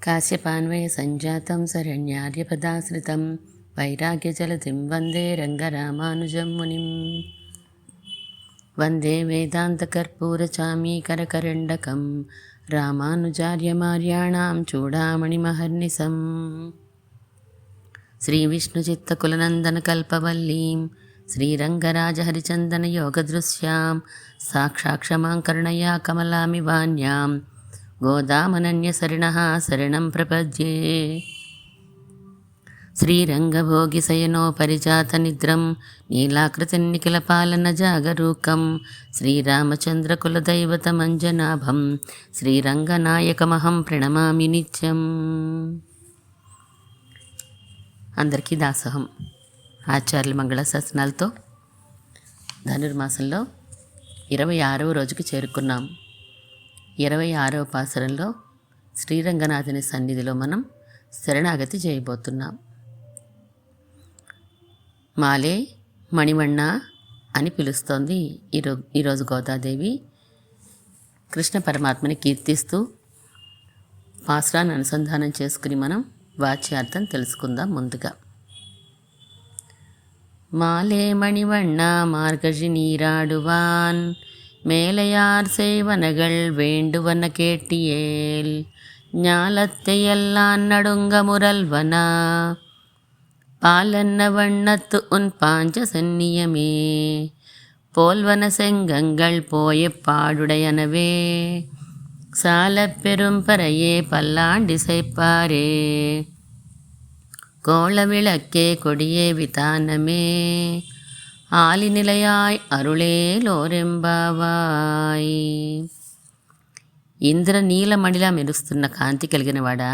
కాశ్యపాన్వయ సంజాతం శరణ్యార్యపదాశ్రితం వైరాగ్యజలధిం వందే రంగరామానుజం మునిం. వందే వేదాంతకర్పూరచామీకరకరండకం రామానుజార్యమార్యాణాం చూడామణిమహర్నిశం. శ్రీవిష్ణుచిత్తకులనందనకల్పవల్లీం శ్రీరంగరాజహరిచందనయోగదృశ్యాం సాక్షాక్షమాం కరుణయా కమలామివాన్యాం గోదామనన్యసరిణః శరణం ప్రపద్యే. శ్రీరంగభోగిశయనోపరిజాతనిద్రం నీలాకృతిన్నిఖిలపాలనజాగరూకం శ్రీరామచంద్రకులదైవతమంజనాభం శ్రీరంగనాయకమహం ప్రణమామి నిత్యం. అందరికీ దాసోహం. ఆచార్యుల మంగళ శాసనాలతో ధనుర్మాసంలో 26వ రోజుకి చేరుకున్నాం. 26వ పాసురంలో శ్రీరంగనాథుని సన్నిధిలో మనం శరణాగతి చేయబోతున్నాం. మాలే మణివಣ್ణ అని పిలుస్తోంది ఈరోజు గోదాదేవి. కృష్ణ పరమాత్మని కీర్తిస్తూ పాసురాన్ని అనుసంధానం చేసుకుని మనం వాచ్యార్థం తెలుసుకుందాం. ముందుగా మాలే మణివಣ್ణ మార్గజి నీరాడువాన్ மேலையார் செய்வனகள் வேண்டுவன கேட்டியேல் ஞாலத்தையெல்லாம் நடுங்க முரல்வனா பாலன்ன வண்ணத்து உன் பாஞ்ச சென்னியமே போல்வன செங்கங்கள் போய பாடுடையனவே சால பெரும் பறையே பல்லாண்டிசைப்பாரே கோள விளக்கே கொடியே விதானமே ఆలినిలయాయ్ అరుళేలోరెంబావాయ్. ఇంద్రనీలమణిలా మెరుస్తున్న కాంతి కలిగినవాడా,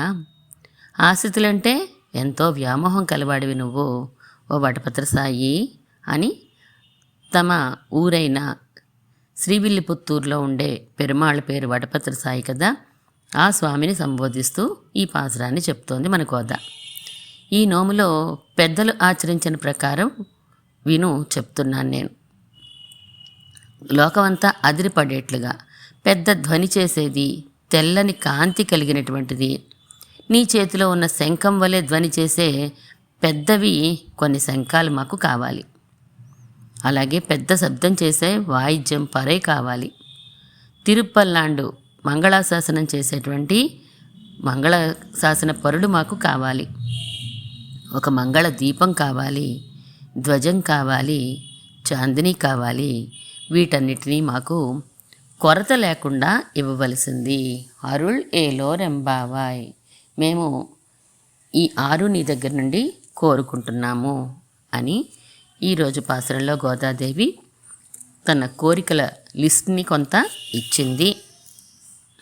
ఆశ్రితులంటే ఎంతో వ్యామోహం కలవాడివి నువ్వు ఓ వటపత్రసాయి అని తమ ఊరైన శ్రీవిల్లిపుత్తూరులో ఉండే పెరుమాళ్ళ పేరు వటపత్రసాయి కదా, ఆ స్వామిని సంబోధిస్తూ ఈ పాసురాన్ని చెప్తోంది మన గోద. ఈ నోములో పెద్దలు ఆచరించిన ప్రకారం విను చెప్తున్నాను నేను. లోకమంతా అదిరిపడేట్లుగా పెద్ద ధ్వని చేసేది, తెల్లని కాంతి కలిగినటువంటిది, నీ చేతిలో ఉన్న శంఖం వలె ధ్వని చేసే పెద్దవి కొన్ని శంఖాలు మాకు కావాలి. అలాగే పెద్ద శబ్దం చేసే వాయిద్యం పరే కావాలి. తిరుప్పల్లాండు మంగళాశాసనం చేసేటువంటి మంగళాశాసన పరుడు మాకు కావాలి. ఒక మంగళ దీపం కావాలి, ధ్వజం కావాలి, చాందిని కావాలి. వీటన్నిటినీ మాకు కొరత లేకుండా ఇవ్వవలసింది. అరుళ్ ఏలోరెంబావాయ్, మేము ఈ 6 నీ దగ్గర నుండి కోరుకుంటున్నాము అని ఈరోజు పాసురంలో గోదాదేవి తన కోరికల లిస్ట్ని కొంత ఇచ్చింది.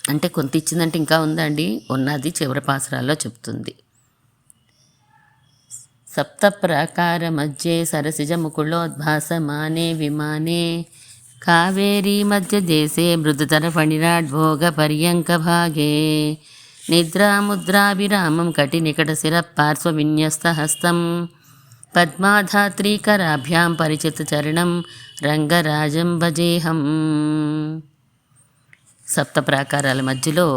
అంటే కొంత ఇచ్చిందంటే ఇంకా ఉందండి, ఉన్నది చివరి పాసురాల్లో చెప్తుంది. సప్తప్రాకార మధ్యే సరసిజ ముకుళోద్భాసమానే విమానే కావేరీ మధ్య దేశే మృదుతర ఫణిరాడ్భోగ పర్యంక భాగే నిద్రాముద్రాభిరామం కటినికట శిర పార్శ్వ విన్యస్త హస్తం పద్మాధాత్రీకరాభ్యాం పరిచిత చరణం రంగరాజం భజేహం. సప్త ప్రాకారాల మధ్యలో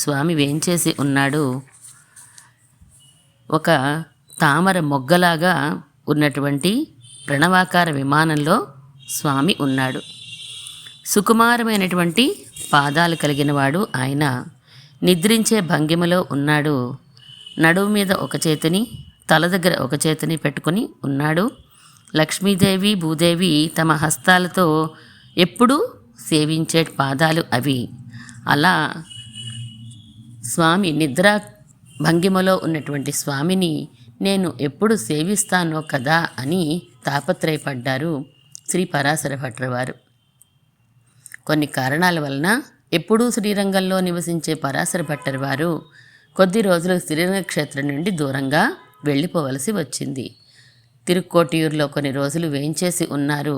స్వామి వేంచేసి ఉన్నాడు. ఒక తామర మొగ్గలాగా ఉన్నటువంటి ప్రణవాకార విమానంలో స్వామి ఉన్నాడు. సుకుమారమైనటువంటి పాదాలు కలిగినవాడు ఆయన. నిద్రించే భంగిమలో ఉన్నాడు. నడుము మీద ఒక చేతిని, తల దగ్గర ఒక చేతిని పెట్టుకుని ఉన్నాడు. లక్ష్మీదేవి భూదేవి తమ హస్తాలతో ఎప్పుడూ సేవించే పాదాలు అవి. అలా స్వామి నిద్రా భంగిమలో ఉన్నటువంటి స్వామిని నేను ఎప్పుడు సేవిస్తానో కదా అని తాపత్రయపడ్డారు శ్రీ పరాశర భట్టర్ వారు. కొన్ని కారణాల వలన ఎప్పుడూ శ్రీరంగంలో నివసించే పరాశర భట్టర్ వారు కొద్ది రోజులు శ్రీరంగ క్షేత్రం నుండి దూరంగా వెళ్ళిపోవలసి వచ్చింది. తిరుక్కోటియూరులో కొన్ని రోజులు వేంచేసి ఉన్నారు.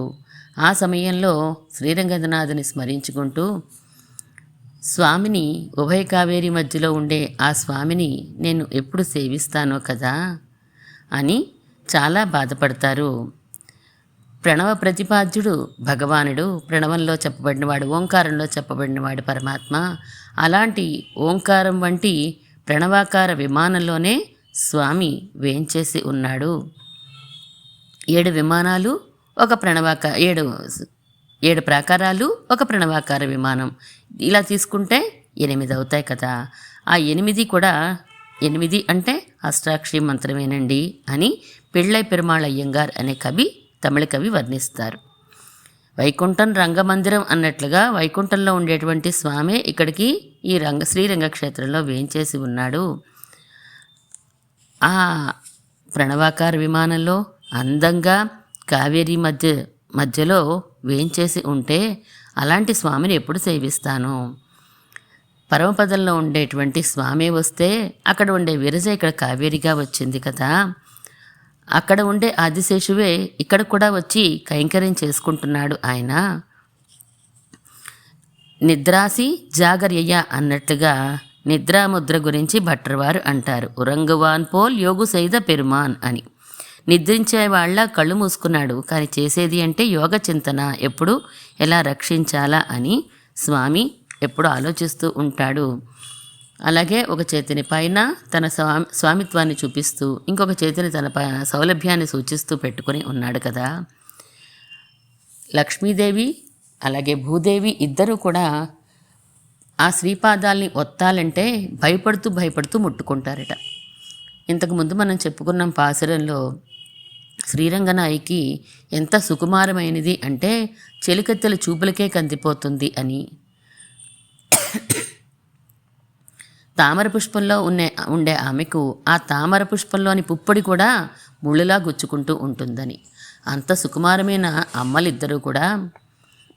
ఆ సమయంలో శ్రీరంగనాథుని స్మరించుకుంటూ స్వామిని, ఉభయ కావేరి మధ్యలో ఉండే ఆ స్వామిని నేను ఎప్పుడు సేవిస్తానో కదా అని చాలా బాధపడతారు. ప్రణవ ప్రతిపాద్యుడు భగవానుడు, ప్రణవంలో చెప్పబడినవాడు, ఓంకారంలో చెప్పబడినవాడు పరమాత్మ. అలాంటి ఓంకారం వంటి ప్రణవాకార విమానంలోనే స్వామి వేంచేసి ఉన్నాడు. 7 విమానాలు, ఒక ఏడు ప్రాకారాలు, ఒక ప్రణవాకార విమానం, ఇలా తీసుకుంటే 8 అవుతాయి కదా. ఆ 8 కూడా 8 అంటే అష్టాక్షరి మంత్రమేనండి అని పిళ్ళై పెరుమాళ్ అయ్యంగార్ అనే తమిళ కవి వర్ణిస్తారు. వైకుంఠం రంగమందిరం అన్నట్లుగా వైకుంఠంలో ఉండేటువంటి స్వామి ఇక్కడికి ఈ శ్రీరంగ క్షేత్రంలో వేంచేసి ఉన్నాడు. ఆ ప్రణవాకార విమానంలో అందంగా కావేరీ మధ్యలో వేంచేసి ఉంటే అలాంటి స్వామిని ఎప్పుడు సేవిస్తాను? పరమపదంలో ఉండేటువంటి స్వామి వస్తే అక్కడ ఉండే విరజ ఇక్కడ కావేరిగా వచ్చింది కదా. అక్కడ ఉండే ఆదిశేషువే ఇక్కడ కూడా వచ్చి కైంకర్యం చేసుకుంటున్నాడు ఆయన. నిద్రాసి జాగర్యయ అన్నట్టుగా నిద్రాముద్ర గురించి భట్రవారు అంటారు. ఉరంగువాన్ పోల్ యోగు సైద పెరుమాన్ అని. నిద్రించే వాళ్ళ కళ్ళు మూసుకున్నాడు, కానీ చేసేది అంటే యోగ చింతన, ఎప్పుడు ఎలా రక్షించాలా అని స్వామి ఎప్పుడు ఆలోచిస్తూ ఉంటాడు. అలాగే ఒక చేతిని పైన తన స్వామిత్వాన్ని చూపిస్తూ, ఇంకొక చేతిని తన సౌలభ్యాన్ని సూచిస్తూ పెట్టుకొని ఉన్నాడు కదా. లక్ష్మీదేవి అలాగే భూదేవి ఇద్దరూ కూడా ఆ శ్రీపాదాల్ని ఒత్తాలంటే భయపడుతూ ముట్టుకుంటారట. ఇంతకుముందు మనం చెప్పుకున్నాం పాసురంలో శ్రీరంగనాయకి ఎంత సుకుమారమైనది అంటే చెలికత్తెల చూపులకే కందిపోతుంది అని. తామర పుష్పంలో ఉండే ఆమెకు ఆ తామర పుష్పంలోని పుప్పొడి కూడా ముళ్ళులా గుచ్చుకుంటూ ఉంటుందని. అంత సుకుమారమైన అమ్మలిద్దరూ కూడా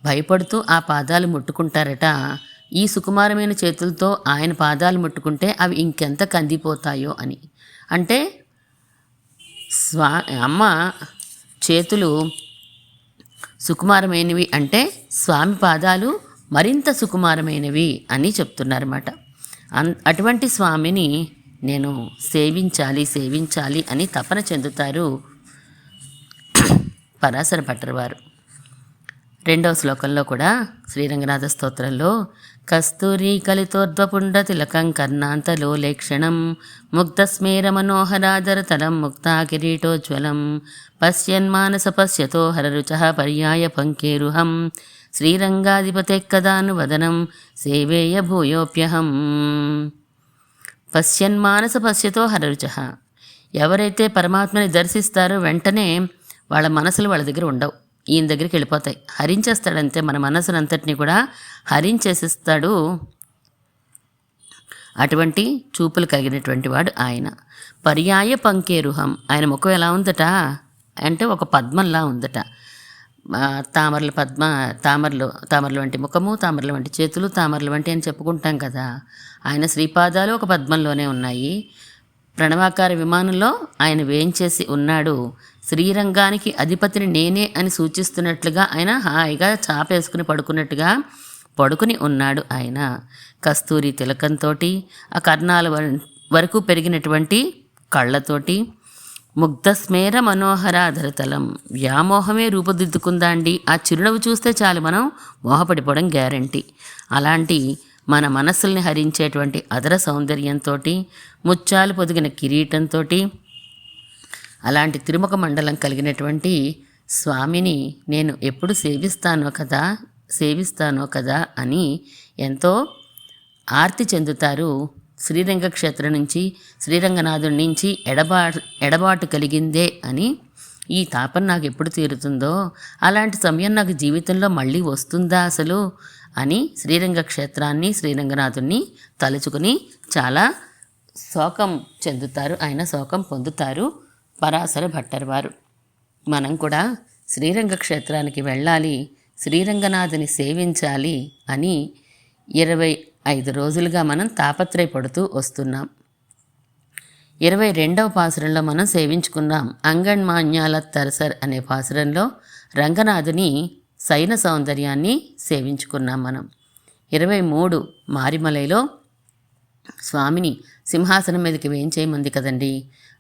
భయపడుతూ ఆ పాదాలు ముట్టుకుంటారట. ఈ సుకుమారమైన చేతులతో ఆయన పాదాలు ముట్టుకుంటే అవి ఇంకెంత కందిపోతాయో అని. అంటే అమ్మ చేతులు సుకుమారమైనవి అంటే స్వామి పాదాలు మరింత సుకుమారమైనవి అని చెప్తున్నారన్నమాట. అటువంటి స్వామిని నేను సేవించాలి అని తపన చెందుతారు పరాశర భట్టర్. 2వ శ్లోకంలో కూడా శ్రీరంగనాథ స్తోత్రంలో కస్తూరి కలితోర్ధ్వపుండ తిలకం కర్ణాంతలో లేక్షణం ముగ్ధస్మేర మనోహరాదరతరం ముక్తా కిరీటోజ్వలం పశ్యన్మానస పశ్యతో హరరుచ పర్యాయ పంకేరుహం శ్రీరంగాధిపతే కదానువదనం సేవేయ భూయోప్యహం. పశ్యన్మానస పశ్యతో హరరుచ. ఎవరైతే పరమాత్మని దర్శిస్తారో వెంటనే వాళ్ళ మనసులు వాళ్ళ దగ్గర ఉండవు, ఈయన దగ్గరికి వెళ్ళిపోతాయి. హరించేస్తాడంతే, మన మనసునంతటినీ కూడా హరించేసిస్తాడు. అటువంటి చూపులు కలిగినటువంటి వాడు ఆయన. పర్యాయ పంకేరుహం. ఆయన ముఖం ఎలా ఉందట అంటే ఒక పద్మంలా ఉందట. తామరలు వంటి ముఖము, తామరల వంటి చేతులు, తామరల వంటి అని చెప్పుకుంటాం కదా. ఆయన శ్రీపాదాలు ఒక పద్మంలోనే ఉన్నాయి. ప్రణవాకార విమానంలో ఆయన వేంచేసి ఉన్నాడు. శ్రీరంగానికి అధిపతిని నేనే అని సూచిస్తున్నట్లుగా ఆయన హాయిగా చాపేసుకుని పడుకుని ఉన్నాడు ఆయన. కస్తూరి తిలకంతో, ఆ కర్ణాల వరకు పెరిగినటువంటి కళ్ళతోటి, ముగ్ధస్మేర మనోహరాధరతలం. వ్యామోహమే రూపుదిద్దుకుందా అండి. ఆ చిరునవ్వు చూస్తే చాలు మనం మోహపడిపోవడం గ్యారంటీ. అలాంటి మన మనస్సుల్ని హరించేటువంటి అదర సౌందర్యంతో, ముత్యాలు పొదిగిన కిరీటంతో, అలాంటి తిరుముఖ మండలం కలిగినటువంటి స్వామిని నేను ఎప్పుడు సేవిస్తానో కదా అని ఎంతో ఆర్తి చెందుతారు. శ్రీరంగ క్షేత్రం నుంచి, శ్రీరంగనాథుడి నుంచి ఎడబాటు కలిగిందే అని, ఈ తాపం నాకు ఎప్పుడు తీరుతుందో, అలాంటి సమయం నాకు జీవితంలో మళ్ళీ వస్తుందా అసలు అని శ్రీరంగ క్షేత్రాన్ని, శ్రీరంగనాథుడిని తలుచుకుని చాలా శోకం చెందుతారు, ఆయన శోకం పొందుతారు పరాశర భట్టర్ వారు. మనం కూడా శ్రీరంగ క్షేత్రానికి వెళ్ళాలి, శ్రీరంగనాథుని సేవించాలి అని 25 రోజులుగా మనం తాపత్రయపడుతూ వస్తున్నాం. 22వ పాసురంలో మనం సేవించుకున్నాం. అంగణ్మాన్యాల తరసర్ అనే పాసురంలో రంగనాథుని శయన సౌందర్యాన్ని సేవించుకున్నాం మనం. 23 మారిమలైలో స్వామిని సింహాసనం మీదకి వేయించేయమంది కదండి.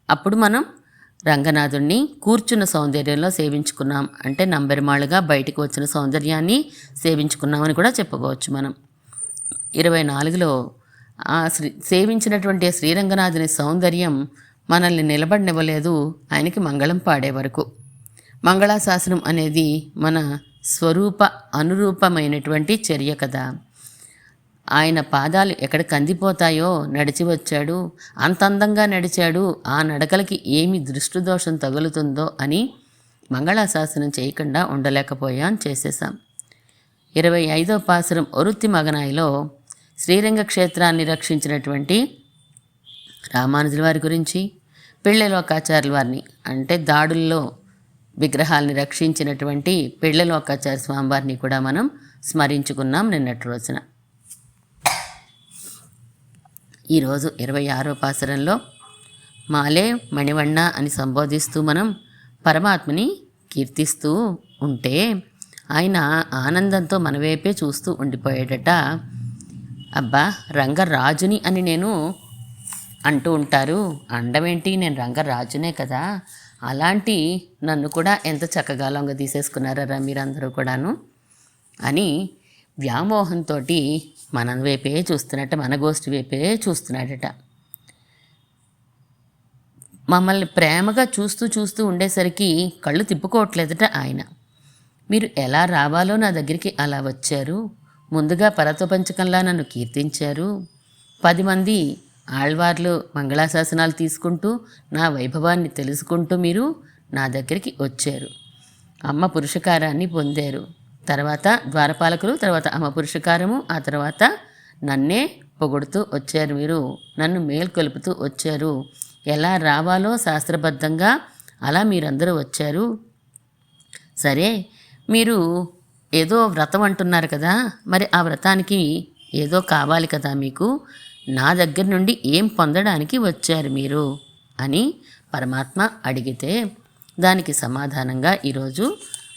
అప్పుడు మనం రంగనాథుణ్ణి కూర్చున్న సౌందర్యంలో సేవించుకున్నాం. అంటే నంబెరమాళ్ళుగా బయటికి వచ్చిన సౌందర్యాన్ని సేవించుకున్నామని కూడా చెప్పుకోవచ్చు మనం. 24లో సేవించినటువంటి శ్రీరంగనాథుని సౌందర్యం మనల్ని నిలబడనివ్వలేదు ఆయనకి మంగళం పాడే వరకు. మంగళాశాసనం అనేది మన స్వరూప అనురూపమైనటువంటి చర్య కదా. ఆయన పాదాలు ఎక్కడ కందిపోతాయో నడిచి వచ్చాడు, అంత అందంగా నడిచాడు, ఆ నడకలకి ఏమి దృష్టిదోషం తగులుతుందో అని మంగళాశాసనం చేయకుండా ఉండలేకపోయాం, చేసేసాం. 25వ పాసురం ఒరుత్తి మగనాయిలో శ్రీరంగ క్షేత్రాన్ని రక్షించినటువంటి రామానుజుల వారి గురించి, పిళ్ళలోకాచార్యుల వారిని అంటే దాడుల్లో విగ్రహాలని రక్షించినటువంటి పిళ్ళలోకాచార్య స్వామివారిని కూడా మనం స్మరించుకున్నాం నిన్నటి రోజున. ఈరోజు 26వ పాసురంలో మాలే మణివಣ್ణ అని సంబోధిస్తూ మనం పరమాత్మని కీర్తిస్తూ ఉంటే ఆయన ఆనందంతో మన వైపే చూస్తూ ఉండిపోయేటట. అబ్బా, రంగరాజుని అని నేను అంటూ ఉంటారు, అండమేంటి, నేను రంగరాజునే కదా, అలాంటి నన్ను కూడా ఎంత చక్కగా లొంగ తీసేసుకున్నారా మీరందరూ కూడాను అని వ్యామోహంతో మన వైపే చూస్తున్నట్ట, మన గోష్ఠి వైపే చూస్తున్నాడట. మమ్మల్ని ప్రేమగా చూస్తూ ఉండేసరికి కళ్ళు తిప్పుకోవట్లేదట ఆయన. మీరు ఎలా రావాలో నా దగ్గరికి అలా వచ్చారు, ముందుగా పరతపంచకంలా నన్ను కీర్తించారు, 10 మంది ఆళ్వార్లు మంగళాశాసనాలు తీసుకుంటూ నా వైభవాన్ని తెలుసుకుంటూ మీరు నా దగ్గరికి వచ్చారు, అమ్మ పురుషకారాన్ని పొందారు, తర్వాత ద్వారపాలకులు, తర్వాత అమ్మ పురుషకారము, ఆ తర్వాత నన్నే పొగుడుతూ వచ్చారు, మీరు నన్ను మేల్కొలుపుతూ వచ్చారు, ఎలా రావాలో శాస్త్రబద్ధంగా అలా మీరందరూ వచ్చారు. సరే, మీరు ఏదో వ్రతం అంటున్నారు కదా, మరి ఆ వ్రతానికి ఏదో కావాలి కదా, మీకు నా దగ్గర నుండి ఏం పొందడానికి వచ్చారు మీరు అని పరమాత్మ అడిగితే దానికి సమాధానంగా ఈరోజు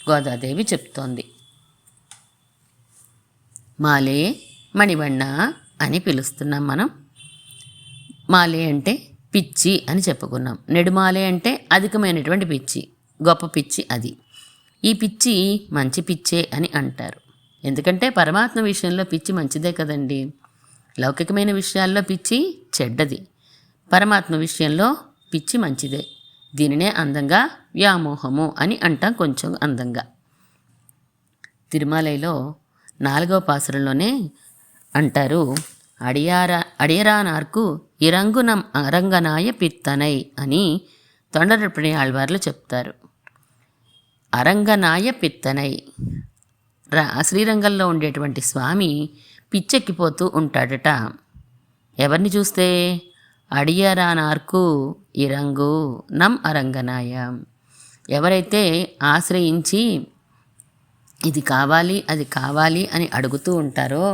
గోదాదేవి చెప్తోంది. మాలే మణివಣ್ణ అని పిలుస్తున్నాం మనం. మాలే అంటే పిచ్చి అని చెప్పుకున్నాం. నెడుమాలే అంటే అధికమైనటువంటి పిచ్చి, గొప్ప పిచ్చి అది. ఈ పిచ్చి మంచి పిచ్చే అని అంటారు. ఎందుకంటే పరమాత్మ విషయంలో పిచ్చి మంచిదే కదండి. లౌకికమైన విషయాల్లో పిచ్చి చెడ్డది, పరమాత్మ విషయంలో పిచ్చి మంచిదే. దీనినే అందంగా వ్యామోహము అని అంటాం, కొంచెం అందంగా. తిరుమలలో 4వ పాసురంలోనే అంటారు, అడియరానార్కు ఇరంగునం అరంగనాయ పిత్తనై అని తొండరపడి ఆళ్వార్లు చెప్తారు. అరంగనాయ పిత్తనై, శ్రీరంగంలో ఉండేటువంటి స్వామి పిచ్చెక్కిపోతూ ఉంటాడట. ఎవరిని చూస్తే? అడియరానార్కు ఇరంగు నం అరంగనాయ, ఎవరైతే ఆశ్రయించి ఇది కావాలి అది కావాలి అని అడుగుతూ ఉంటారో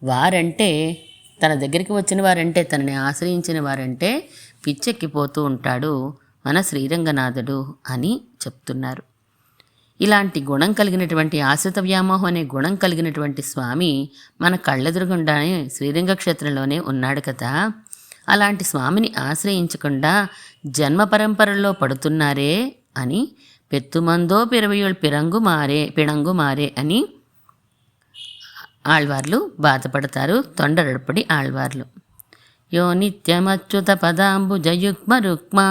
వారంటే, తన దగ్గరికి వచ్చిన వారంటే, తనని ఆశ్రయించిన వారంటే పిచ్చెక్కిపోతూ ఉంటాడు మన శ్రీరంగనాథుడు అని చెప్తున్నారు. ఇలాంటి గుణం కలిగినటువంటి ఆశ్రిత వ్యామోహం అనే గుణం కలిగినటువంటి స్వామి మన కళ్ళెదురుగుండానే శ్రీరంగ క్షేత్రంలోనే ఉన్నాడు కదా. అలాంటి స్వామిని ఆశ్రయించకుండా జన్మ పరంపరలో పడుతున్నారే అని పెత్తుమందో పిరవయుల్ పిణంగు మారే అని ఆళ్వార్లు బాధపడతారు, తొండరపడి ఆళ్వార్లు. యో నిత్యమచ్యుత పదాంబు జయుగ్మ రుక్మా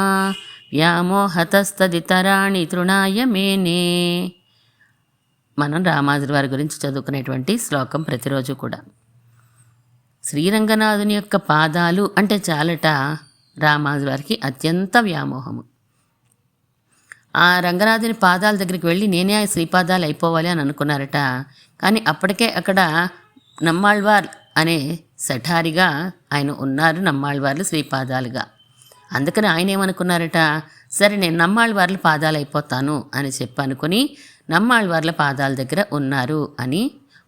వ్యామోహతస్తదితరాణి తృణాయ మేనే. మనం రామానుజుల వారి గురించి చదువుకునేటువంటి శ్లోకం ప్రతిరోజు కూడా. శ్రీరంగనాథుని యొక్క పాదాలు అంటే చాలట రామానుజుల వారికి అత్యంత వ్యామోహము. ఆ రంగనాథుని పాదాల దగ్గరికి వెళ్ళి నేనే ఆ శ్రీపాదాలు అయిపోవాలి అని అనుకున్నారట. కానీ అప్పటికే అక్కడ నమ్మాళ్వార్ అనే సఠారిగా ఆయన ఉన్నారు, నమ్మాళ్వార్లు శ్రీపాదాలుగా. అందుకని ఆయన ఏమనుకున్నారట, సరే నేను నమ్మాళ్వార్ల పాదాలు అయిపోతాను అని చెప్పి అనుకుని నమ్మాళ్వార్ల పాదాల దగ్గర ఉన్నారు అని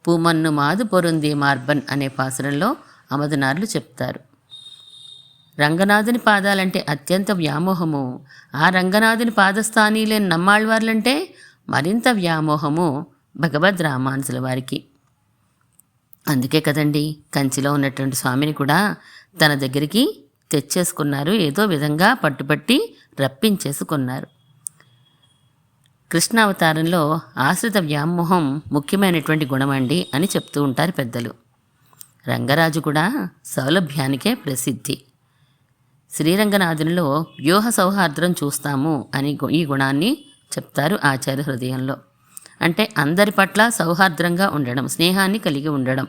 పూమన్ను మాదు పొరుంది మార్బన్ అనే పాసురంలో అమదునార్లు చెప్తారు. రంగనాథుని పాదాలంటే అత్యంత వ్యామోహము, ఆ రంగనాథుని పాదస్థానీలేని నమ్మాళ్వార్లంటే మరింత వ్యామోహము భగవద్ రామానుజుల వారికి. అందుకే కదండి కంచిలో ఉన్నటువంటి స్వామిని కూడా తన దగ్గరికి తెచ్చేసుకున్నారు, ఏదో విధంగా పట్టుబట్టి రప్పించేసుకున్నారు. కృష్ణావతారంలో ఆశ్రిత వ్యామోహం ముఖ్యమైనటువంటి గుణమండి అని చెప్తూ ఉంటారు పెద్దలు. రంగరాజు కూడా సౌలభ్యానికే ప్రసిద్ధి. శ్రీరంగనాథునిలో వ్యూహ సౌహార్ద్రం చూస్తాము అని ఈ గుణాన్ని చెప్తారు ఆచార్య హృదయంలో. అంటే అందరి పట్ల సౌహార్ద్రంగా ఉండడం, స్నేహాన్ని కలిగి ఉండడం,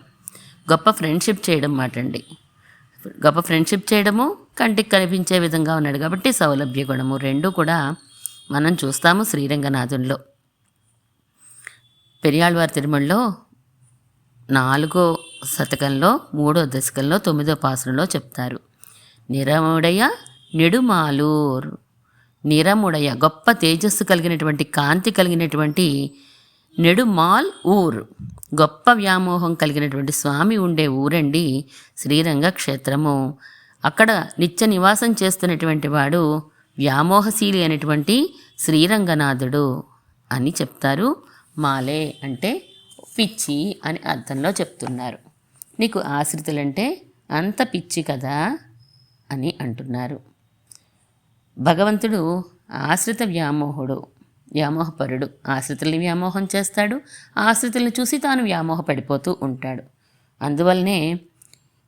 గొప్ప ఫ్రెండ్షిప్ చేయడం మాటండి. గొప్ప ఫ్రెండ్షిప్ చేయడము, కంటికి కనిపించే విధంగా ఉన్నాడు కాబట్టి సౌలభ్య గుణము రెండూ కూడా మనం చూస్తాము శ్రీరంగనాథునిలో. పెరియాళ్వారి తిరుమలలో 4వ శతకంలో 3వ దశకంలో 9వ పాసురంలో చెప్తారు. నిరముడయ నెడుమాలూర్, నిరముడయ గొప్ప తేజస్సు కలిగినటువంటి, కాంతి కలిగినటువంటి, నెడుమాల్ ఊర్ గొప్ప వ్యామోహం కలిగినటువంటి స్వామి ఉండే ఊరండి శ్రీరంగ క్షేత్రము. అక్కడ నిత్య నివాసం చేస్తున్నటువంటి వాడు వ్యామోహశీలి అయినటువంటి శ్రీరంగనాథుడు అని చెప్తారు. మాలే అంటే పిచ్చి అని అర్థంలో చెప్తున్నారు. నీకు ఆశ్రితులంటే అంత పిచ్చి కదా అని అంటున్నారు. భగవంతుడు ఆశ్రిత వ్యామోహపరుడు. ఆశ్రితుల్ని వ్యామోహం చేస్తాడు, ఆశ్రితుల్ని చూసి తాను వ్యామోహపడిపోతూ ఉంటాడు. అందువల్లనే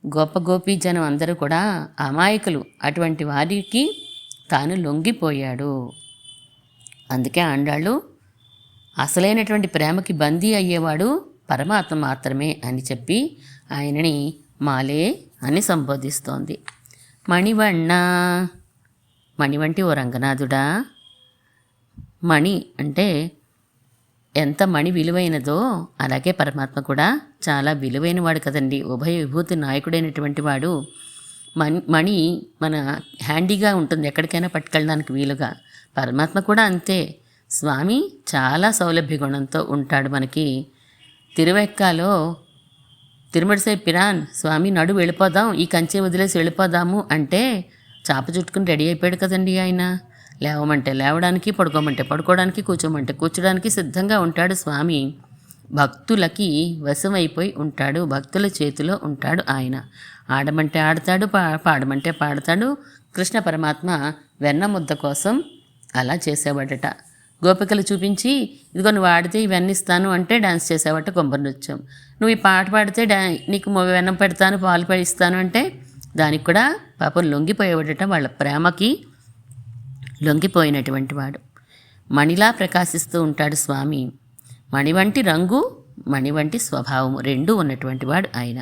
గోప గోపీజనం అందరూ కూడా అమాయకులు, అటువంటి వారికి తాను లొంగిపోయాడు. అందుకే ఆండాళ్ళు అసలైనటువంటి ప్రేమకి బందీ అయ్యేవాడు పరమాత్మ మాత్రమే అని చెప్పి ఆయనని మాలే అని సంబోధిస్తోంది. మణివಣ್ణ, మణివంటి ఓ రంగనాథుడా. మణి అంటే ఎంత మణి విలువైనదో అలాగే పరమాత్మ కూడా చాలా విలువైనవాడు కదండి. ఉభయ విభూతి నాయకుడైనటువంటి వాడు. మణి మన హ్యాండీగా ఉంటుంది, ఎక్కడికైనా పట్టుకెళ్ళడానికి వీలుగా. పరమాత్మ కూడా అంతే. స్వామి చాలా సౌలభ్య గుణంతో ఉంటాడు. మనకి తిరువెక్కాలో తిరుమడిసై పిరాన్ స్వామి నడు వెళ్ళిపోదాం, ఈ కంచె వదిలేసి వెళ్ళిపోదాము అంటే చాప చుట్టుకుని రెడీ అయిపోయాడు కదండి ఆయన. లేవమంటే లేవడానికి, పడుకోమంటే పడుకోవడానికి, కూర్చోమంటే కూర్చోడానికి సిద్ధంగా ఉంటాడు స్వామి. భక్తులకి వశమైపోయి ఉంటాడు, భక్తుల చేతిలో ఉంటాడు ఆయన. ఆడమంటే ఆడతాడు, పాడమంటే పాడతాడు. కృష్ణ పరమాత్మ వెన్న ముద్ద కోసం అలా చేసేవాడట. గోపికలు చూపించి ఇదిగో నువ్వు ఆడితే ఇవన్నీ ఇస్తాను అంటే డాన్స్ చేసేవాట కొబ్బరి నృత్యం. నువ్వు ఈ పాట పాడితే నీకు వెన్నం పెడతాను, పాలు ఇస్తాను అంటే దానికి కూడా పాపం లొంగిపోయేవాడట. వాళ్ళ ప్రేమకి లొంగిపోయినటువంటి వాడు. మణిలా ప్రకాశిస్తూ ఉంటాడు స్వామి. మణి వంటి రంగు, మణి వంటి స్వభావము రెండూ ఉన్నటువంటి వాడు ఆయన.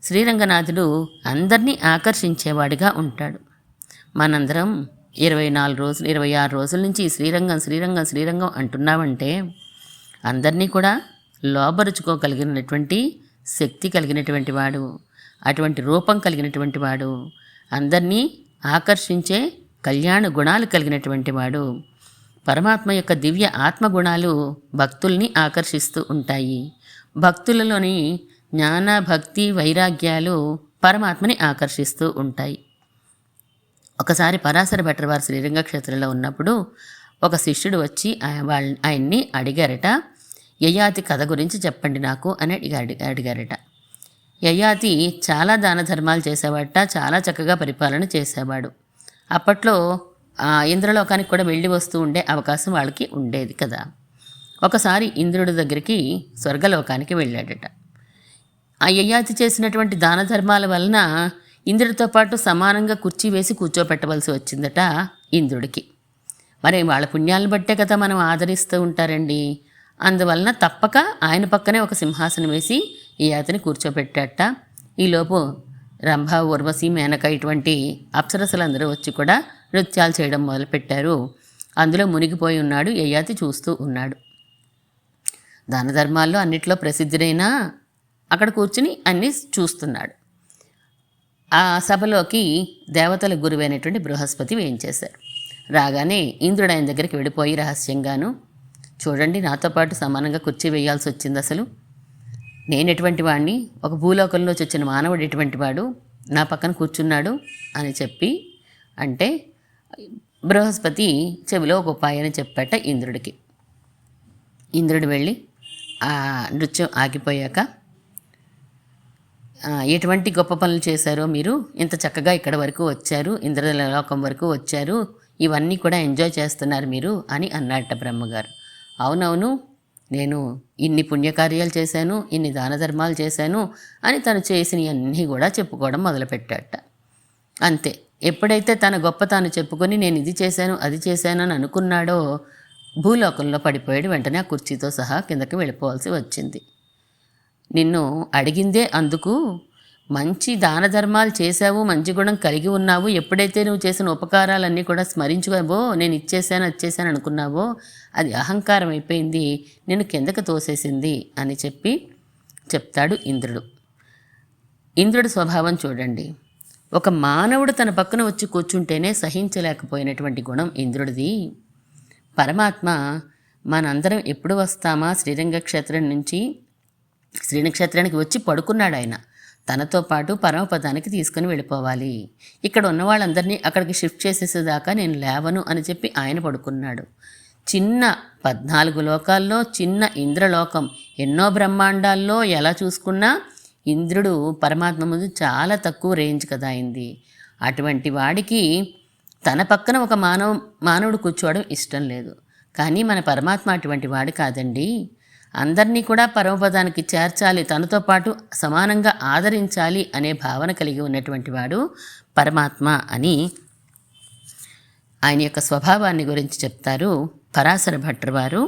శ్రీరంగనాథుడు అందరినీ ఆకర్షించేవాడిగా ఉంటాడు. మనందరం 24 రోజులు 26 రోజుల నుంచి శ్రీరంగం శ్రీరంగం శ్రీరంగం అంటున్నామంటే అందరినీ కూడా లోబరుచుకోగలిగినటువంటి శక్తి కలిగినటువంటి వాడు, అటువంటి రూపం కలిగినటువంటి వాడు, అందరినీ ఆకర్షించే కళ్యాణ గుణాలు కలిగినటువంటి వాడు. పరమాత్మ యొక్క దివ్య ఆత్మగుణాలు భక్తుల్ని ఆకర్షిస్తూ ఉంటాయి. భక్తులలోని జ్ఞాన, భక్తి, వైరాగ్యాలు పరమాత్మని ఆకర్షిస్తూ ఉంటాయి. ఒకసారి పరాశర భట్టర్ వారు శ్రీరంగ క్షేత్రంలో ఉన్నప్పుడు ఒక శిష్యుడు వచ్చి ఆయన్ని అడిగారట, యయాతి కథ గురించి చెప్పండి నాకు అని అడిగారట. యయాతి చాలా దాన ధర్మాలు చేసేవాడట, చాలా చక్కగా పరిపాలన చేసేవాడు. అప్పట్లో ఇంద్రలోకానికి కూడా వెళ్ళి వస్తూ ఉండే అవకాశం వాళ్ళకి ఉండేది కదా. ఒకసారి ఇంద్రుడి దగ్గరికి స్వర్గలోకానికి వెళ్ళాడట. ఆ యయాతి చేసినటువంటి దాన ధర్మాల వలన ఇంద్రుడితో పాటు సమానంగా కుర్చీ వేసి కూర్చోపెట్టవలసి వచ్చిందట ఇంద్రుడికి. మరి వాళ్ళ పుణ్యాలను బట్టే కదా మనం ఆదరిస్తూ ఉంటారండి. అందువలన తప్పక ఆయన పక్కనే ఒక సింహాసనం వేసి యయాతిని కూర్చోపెట్టాట. ఈలోపు రంభ, ఉర్వశి, మేనక ఇటువంటి అప్సరసలందరూ వచ్చి కూడా నృత్యాలు చేయడం మొదలుపెట్టారు. అందులో మునిగిపోయి ఉన్నాడు యయాతి, చూస్తూ ఉన్నాడు. దాన ధర్మాల్లో అన్నిట్లో ప్రసిద్ధుడైనా అక్కడ కూర్చుని అన్నీ చూస్తున్నాడు. ఆ సభలోకి దేవతల గురువైనటువంటి బృహస్పతి వేయించేశారు. రాగానే ఇంద్రుడు ఆయన దగ్గరికి వెళ్ళిపోయి రహస్యంగాను, చూడండి నాతో పాటు సమానంగా కుర్చీ వేయాల్సి వచ్చింది, అసలు నేను ఎటువంటి వాడిని, ఒక భూలోకంలోకి వచ్చిన మానవుడు ఎటువంటి వాడు, నా పక్కన కూర్చున్నాడు అని చెప్పి అంటే బృహస్పతి చెవిలో ఒక ఉపాయాన్ని చెప్పాట ఇంద్రుడికి. ఇంద్రుడు వెళ్ళి ఆ నృత్యం ఆగిపోయాక, ఎటువంటి గొప్ప పనులు చేశారో మీరు, ఇంత చక్కగా ఇక్కడ వరకు వచ్చారు, ఇంద్రలోకం వరకు వచ్చారు, ఇవన్నీ కూడా ఎంజాయ్ చేస్తున్నారు మీరు అని అన్నట్ట బ్రహ్మగారు. అవునవును, నేను ఇన్ని పుణ్యకార్యాలు చేశాను, ఇన్ని దాన ధర్మాలు చేశాను అని తను చేసినవన్నీ కూడా చెప్పుకోవడం మొదలుపెట్టాట. అంతే, ఎప్పుడైతే తన గొప్ప తాను చెప్పుకొని నేను ఇది చేశాను అది చేశాను అని అనుకున్నాడో భూలోకంలో పడిపోయాడు. వెంటనే ఆ కుర్చీతో సహా కిందకి వెళ్ళిపోవాల్సి వచ్చింది. నిన్ను అడిగిందే అందుకు, మంచి దాన ధర్మాలు చేశావు, మంచి గుణం కలిగి ఉన్నావు, ఎప్పుడైతే నువ్వు చేసిన ఉపకారాలన్నీ కూడా స్మరించుకోవో, నేను ఇచ్చేసాను వచ్చేసాను అనుకున్నావో అది అహంకారం అయిపోయింది, నిన్ను కిందకి తోసేసింది అని చెప్తాడు ఇంద్రుడు. ఇంద్రుడి స్వభావం చూడండి. ఒక మానవుడు తన పక్కన వచ్చి కూర్చుంటేనే సహించలేకపోయినటువంటి గుణం ఇంద్రుడిది. పరమాత్మ మనందరం ఎప్పుడు వస్తామా శ్రీరంగక్షేత్రం నుంచి, శ్రీనక్షత్రానికి వచ్చి పడుకున్నాడు ఆయన. తనతో పాటు పరమపదానికి తీసుకుని వెళ్ళిపోవాలి, ఇక్కడ ఉన్న వాళ్ళందరినీ అక్కడికి షిఫ్ట్ చేసేసేదాకా నేను లేవను అని చెప్పి ఆయన పడుకున్నాడు. చిన్న 14 లోకాల్లో చిన్న ఇంద్రలోకం, ఎన్నో బ్రహ్మాండాల్లో ఎలా చూసుకున్నా ఇంద్రుడు పరమాత్మ ముందు చాలా తక్కువ రేంజ్ కదా అయింది. అటువంటి వాడికి తన పక్కన ఒక మానవుడు కూర్చోవడం ఇష్టం లేదు. కానీ మన పరమాత్మ అటువంటి వాడు కాదండి. అందరినీ కూడా పరమపదానికి చేర్చాలి, తనతో పాటు సమానంగా ఆదరించాలి అనే భావన కలిగి ఉన్నటువంటి వాడు పరమాత్మ అని ఆయన యొక్క స్వభావాన్ని గురించి చెప్తారు పరాశర భట్టర్ వారు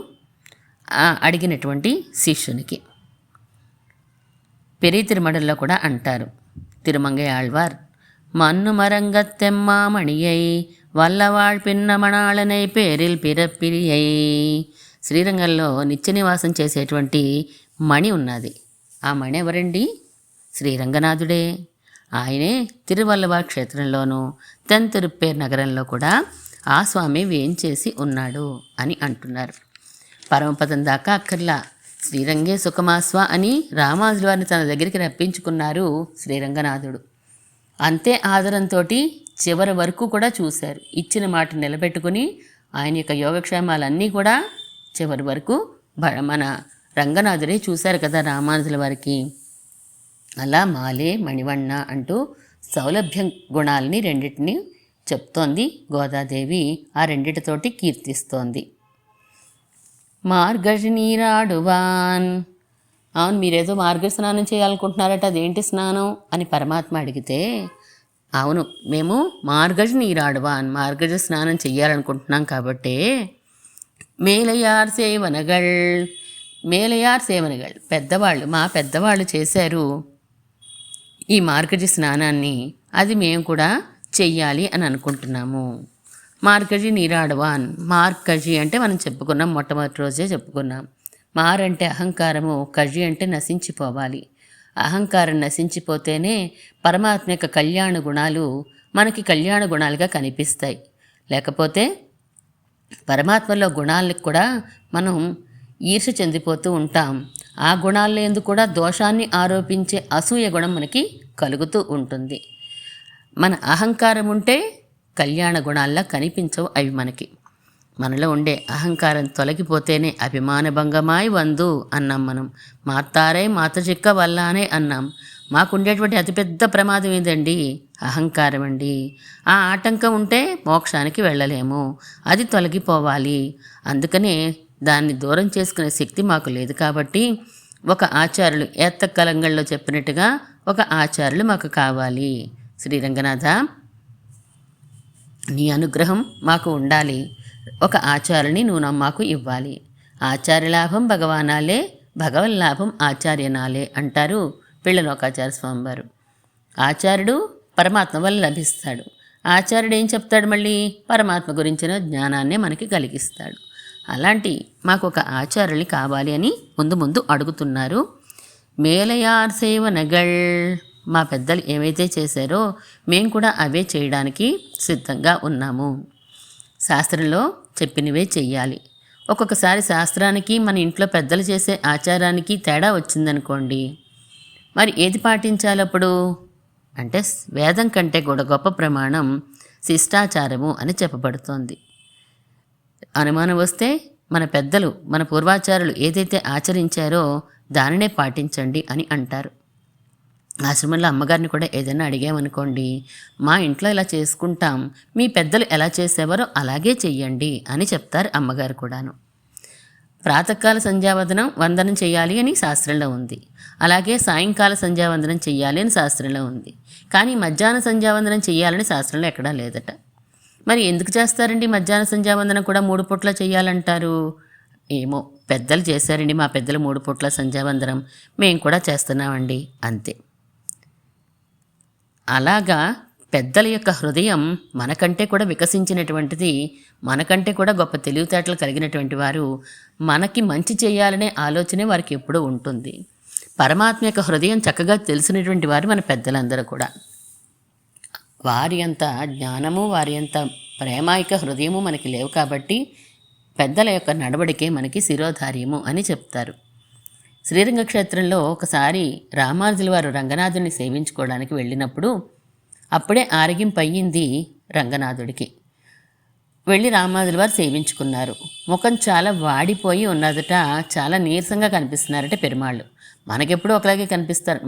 అడిగినటువంటి శిష్యునికి. పెరి తిరుమడల్లో కూడా అంటారు, తిరుమంగై ఆళ్వార్ మన్ను మరంగత్తెమ్మామణియై వల్లవాళ్ పిన్నమణాళనై పేరిల్ పిరప్పిరియై. శ్రీరంగంలో నిత్య నివాసం చేసేటువంటి మణి ఉన్నది. ఆ మణి ఎవరండి? శ్రీరంగనాథుడే. ఆయనే తిరువల్లవార్ క్షేత్రంలోనూ తెంతిరుప్పేర్ నగరంలో కూడా ఆ స్వామి వేంచేసి ఉన్నాడు అని అంటున్నారు. పరమపదం దాకా అక్కర్లా, శ్రీరంగే సుఖమాస్వ అని రామానుజుల వారిని తన దగ్గరికి రప్పించుకున్నారు శ్రీరంగనాథుడు. అంతే ఆదరంతో చివరి వరకు కూడా చూశారు. ఇచ్చిన మాట నిలబెట్టుకుని ఆయన యొక్క యోగక్షేమాలన్నీ కూడా చివరి వరకు మన రంగనాథుడే చూశారు కదా రామానుజుల వారికి. అలా మాలే మణివಣ್ణ అంటూ సౌలభ్యం గుణాలని రెండింటిని చెప్తోంది గోదాదేవి. ఆ రెండిటితోటి కీర్తిస్తోంది. మార్గశి నీరాడువాన్. అవును, మీరేదో మార్గ స్నానం చేయాలనుకుంటున్నారట, అదేంటి స్నానం అని పరమాత్మ అడిగితే, అవును మేము మార్గశి నీరాడువాన్, మార్గశి స్నానం చెయ్యాలనుకుంటున్నాం కాబట్టి మేలయార్ సేవనగల్ పెద్దవాళ్ళు, మా పెద్దవాళ్ళు చేశారు ఈ మార్గశి స్నానాన్ని, అది మేము కూడా చెయ్యాలి అని అనుకుంటున్నాము. మార్గశి నీరాడవాన్, మార్గశి అంటే మనం చెప్పుకున్నాం, మొట్టమొదటి రోజే చెప్పుకున్నాం. మారంటే అహంకారము, కజి అంటే నశించిపోవాలి. అహంకారం నశించిపోతేనే పరమాత్మ యొక్క కళ్యాణ గుణాలు మనకి కళ్యాణ గుణాలుగా కనిపిస్తాయి. లేకపోతే పరమాత్మలో గుణాలకు కూడా మనం ఈర్ష చెందిపోతూ ఉంటాం. ఆ గుణాల్లో ఎందుకు కూడా దోషాన్ని ఆరోపించే అసూయ గుణం మనకి కలుగుతూ ఉంటుంది. మన అహంకారం ఉంటే కళ్యాణ గుణాల్లా కనిపించవు అవి మనకి. మనలో ఉండే అహంకారం తొలగిపోతేనే అభిమానభంగమాయి వందు అన్నాం మనం. మాతారై మాత చిక్క వల్లానే అన్నాం. మాకుండేటువంటి అతిపెద్ద ప్రమాదం ఏందండి? అహంకారం అండి. ఆ ఆటంకం ఉంటే మోక్షానికి వెళ్ళలేము, అది తొలగిపోవాలి. అందుకనే దాన్ని దూరం చేసుకునే శక్తి మాకు లేదు. కాబట్టి ఒక ఆచార్యులు ఏత్తకలంగల్లో చెప్పినట్టుగా ఒక ఆచార్యులు మాకు కావాలి. శ్రీరంగనాథ, నీ అనుగ్రహం మాకు ఉండాలి. ఒక ఆచార్యుని నువ్వు మాకు ఇవ్వాలి. ఆచార్య లాభం భగవానాలే, భగవన్ లాభం ఆచార్యనాలే అంటారు పిళ్ళలోకాచార్య స్వామివారు. ఆచార్యుడు పరమాత్మ వల్ల లభిస్తాడు. ఆచార్యుడు ఏం చెప్తాడు? మళ్ళీ పరమాత్మ గురించిన జ్ఞానాన్నే మనకి కలిగిస్తాడు. అలాంటి మాకు ఒక ఆచార్యుని కావాలి అని ముందు అడుగుతున్నారు. మేలయార్ సేవనగల్, మా పెద్దలు ఏవైతే చేశారో మేము కూడా అవే చేయడానికి సిద్ధంగా ఉన్నాము. శాస్త్రంలో చెప్పినవే చెయ్యాలి. ఒక్కొక్కసారి శాస్త్రానికి మన ఇంట్లో పెద్దలు చేసే ఆచారానికి తేడా వచ్చిందనుకోండి, మరి ఏది పాటించాలప్పుడు అంటే వేదం కంటే కూడా గొప్ప ప్రమాణం శిష్టాచారము అని చెప్పబడుతోంది. అనుమానం వస్తే మన పెద్దలు, మన పూర్వాచారులు ఏదైతే ఆచరించారో దానినే పాటించండి అని అంటారు. ఆశ్రమంలో అమ్మగారిని కూడా ఏదైనా అడిగామనుకోండి, మా ఇంట్లో ఇలా చేసుకుంటాం, మీ పెద్దలు ఎలా చేసేవారో అలాగే చెయ్యండి అని చెప్తారు అమ్మగారు కూడాను. ప్రాతకాల సంధ్యావందనం వందనం చేయాలి అని శాస్త్రంలో ఉంది. అలాగే సాయంకాల సంధ్యావందనం చేయాలి అని శాస్త్రంలో ఉంది. కానీ మధ్యాహ్న సంధ్యావందనం చేయాలని శాస్త్రంలో ఎక్కడా లేదట. మరి ఎందుకు చేస్తారండి మధ్యాహ్న సంధ్యావందనం కూడా 3 పూట్ల చేయాలంటారు? ఏమో పెద్దలు చేశారండి, మా పెద్దలు 3 పూట్ల సంధ్యావందనం, మేము కూడా చేస్తున్నామండి అంతే. అలాగా పెద్దల యొక్క హృదయం మనకంటే కూడా వికసించినటువంటిది, మనకంటే కూడా గొప్ప తెలివితేటలు కలిగినటువంటి వారు. మనకి మంచి చేయాలనే ఆలోచనే వారికి ఎప్పుడూ ఉంటుంది. పరమాత్మ యొక్క హృదయం చక్కగా తెలిసినటువంటి వారు మన పెద్దలందరూ కూడా. వారి అంత జ్ఞానము, వారి అంత ప్రేమాయిక హృదయము మనకి లేవు కాబట్టి పెద్దల యొక్క నడవడికే మనకి శిరోధార్యము అని చెప్తారు. శ్రీరంగ క్షేత్రంలో ఒకసారి రామానుజుల వారు రంగనాథుడిని సేవించుకోవడానికి వెళ్ళినప్పుడు అప్పుడే ఆరగింపు అయ్యింది రంగనాథుడికి. వెళ్ళి రామానుజుల వారు సేవించుకున్నారు. ముఖం చాలా వాడిపోయి ఉన్నదట, చాలా నీరసంగా కనిపిస్తున్నారట పెరుమాళ్ళు. మనకెప్పుడూ ఒకలాగే కనిపిస్తారు,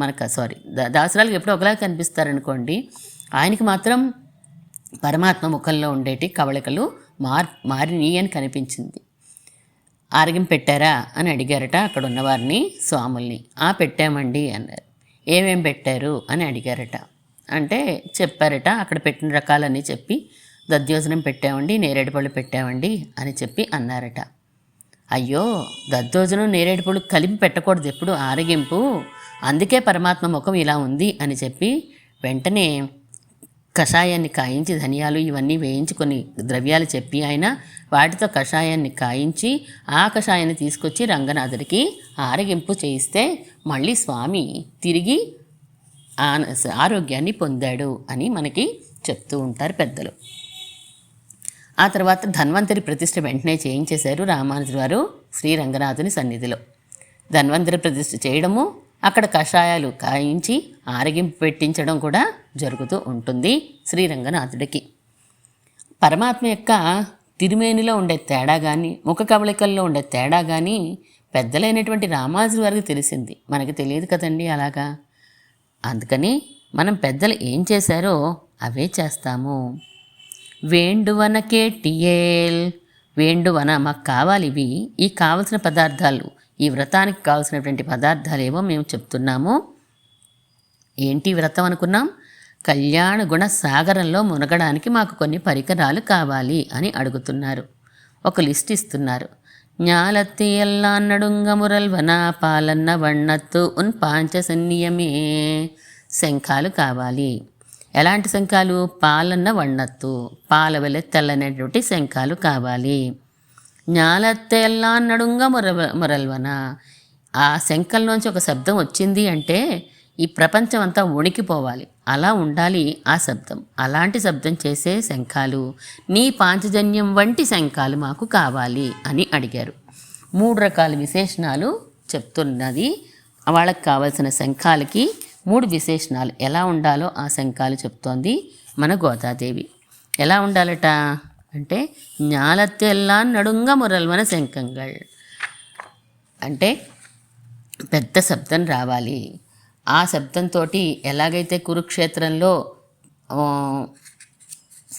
దాసరాలకు ఎప్పుడూ ఒకలాగే కనిపిస్తారనుకోండి. ఆయనకి మాత్రం పరమాత్మ ముఖంలో ఉండేటి కవళికలు మారిని అని కనిపించింది. ఆరగింపు పెట్టారా అని అడిగారట అక్కడ ఉన్నవారిని, స్వాముల్ని. పెట్టామండి అన్నారు. ఏమేం పెట్టారు అని అడిగారట. అంటే చెప్పారట, అక్కడ పెట్టిన రకాలన్నీ చెప్పి, దధ్యోజనం పెట్టామండి, నేరేడుపళ్ళు పెట్టామండి అని చెప్పి అన్నారట. అయ్యో, దద్దోజనం నేరేడుపళ్ళు కలిపి పెట్టకూడదు ఎప్పుడు, ఆరగింపు, అందుకే పరమాత్మ ముఖం ఇలా ఉంది అని చెప్పి వెంటనే కషాయాన్ని కాయించి, ధనియాలు ఇవన్నీ వేయించి కొన్ని ద్రవ్యాలు చెప్పి ఆయన వాటితో కషాయాన్ని కాయించి ఆ కషాయాన్ని తీసుకొచ్చి రంగనాథుడికి ఆరగింపు చేయిస్తే మళ్ళీ స్వామి తిరిగి ఆరోగ్యాన్ని పొందాడు అని మనకి చెప్తూ ఉంటారు పెద్దలు. ఆ తర్వాత ధన్వంతరి ప్రతిష్ఠ వెంటనే చేయించేశారు రామానుజుల వారు శ్రీరంగనాథుని సన్నిధిలో. ధన్వంతరి ప్రతిష్ఠ చేయడము, అక్కడ కషాయాలు కాయించి ఆరగింపు పెట్టించడం కూడా జరుగుతూ ఉంటుంది శ్రీరంగనాథుడికి. పరమాత్మ యొక్క తిరుమేనిలో ఉండే తేడా కానీ, ముఖ కవళికల్లో ఉండే తేడా కానీ పెద్దలైనటువంటి రామానుజుల వారికి తెలిసింది, మనకి తెలియదు కదండి అలాగా. అందుకని మనం పెద్దలు ఏం చేశారో అవే చేస్తాము. వేండువన కేటియేల్, వేండువన మాకు కావాలి ఇవి, ఈ కావలసిన పదార్థాలు, ఈ వ్రతానికి కావలసినటువంటి పదార్థాలు ఏవో మేము చెప్తున్నాము. ఏంటి వ్రతం అనుకున్నాం? కళ్యాణ గుణ సాగరంలో మునగడానికి మాకు కొన్ని పరికరాలు కావాలి అని అడుగుతున్నారు. ఒక లిస్ట్ ఇస్తున్నారు. ஞாலத்து எல்லாம் நடுங்க முரல்வன పాలన్న వన్నత్తు ఉన్ పాంచసన్నియమే. శంఖాలు కావాలి. ఎలాంటి శంఖాలు? పాలన్న వన్నత్తు, పాల వలె తెల్లనేటువంటి శంఖాలు కావాలి. ஞாலத்து ఎல்லாம் నడుంగ మురల్వన, ఆ శంఖంలోంచి ఒక శబ్దం వచ్చింది అంటే ఈ ప్రపంచం అంతా వణికిపోవాలి, అలా ఉండాలి ఆ శబ్దం. అలాంటి శబ్దం చేసే శంఖాలు, నీ పాంచజన్యం వంటి శంఖాలు మాకు కావాలి అని అడిగారు. 3 రకాల విశేషణాలు చెప్తున్నది. వాళ్ళకి కావాల్సిన శంఖాలకి 3 విశేషణాలు, ఎలా ఉండాలో ఆ శంఖాలు చెప్తోంది మన గోదాదేవి. ఎలా ఉండాలట అంటే ஞாலத்தெல்லா నడుంగ మురల్వన శంఖంగళ్ అంటే పెద్ద శబ్దం రావాలి. ఆ శబ్దంతో ఎలాగైతే కురుక్షేత్రంలో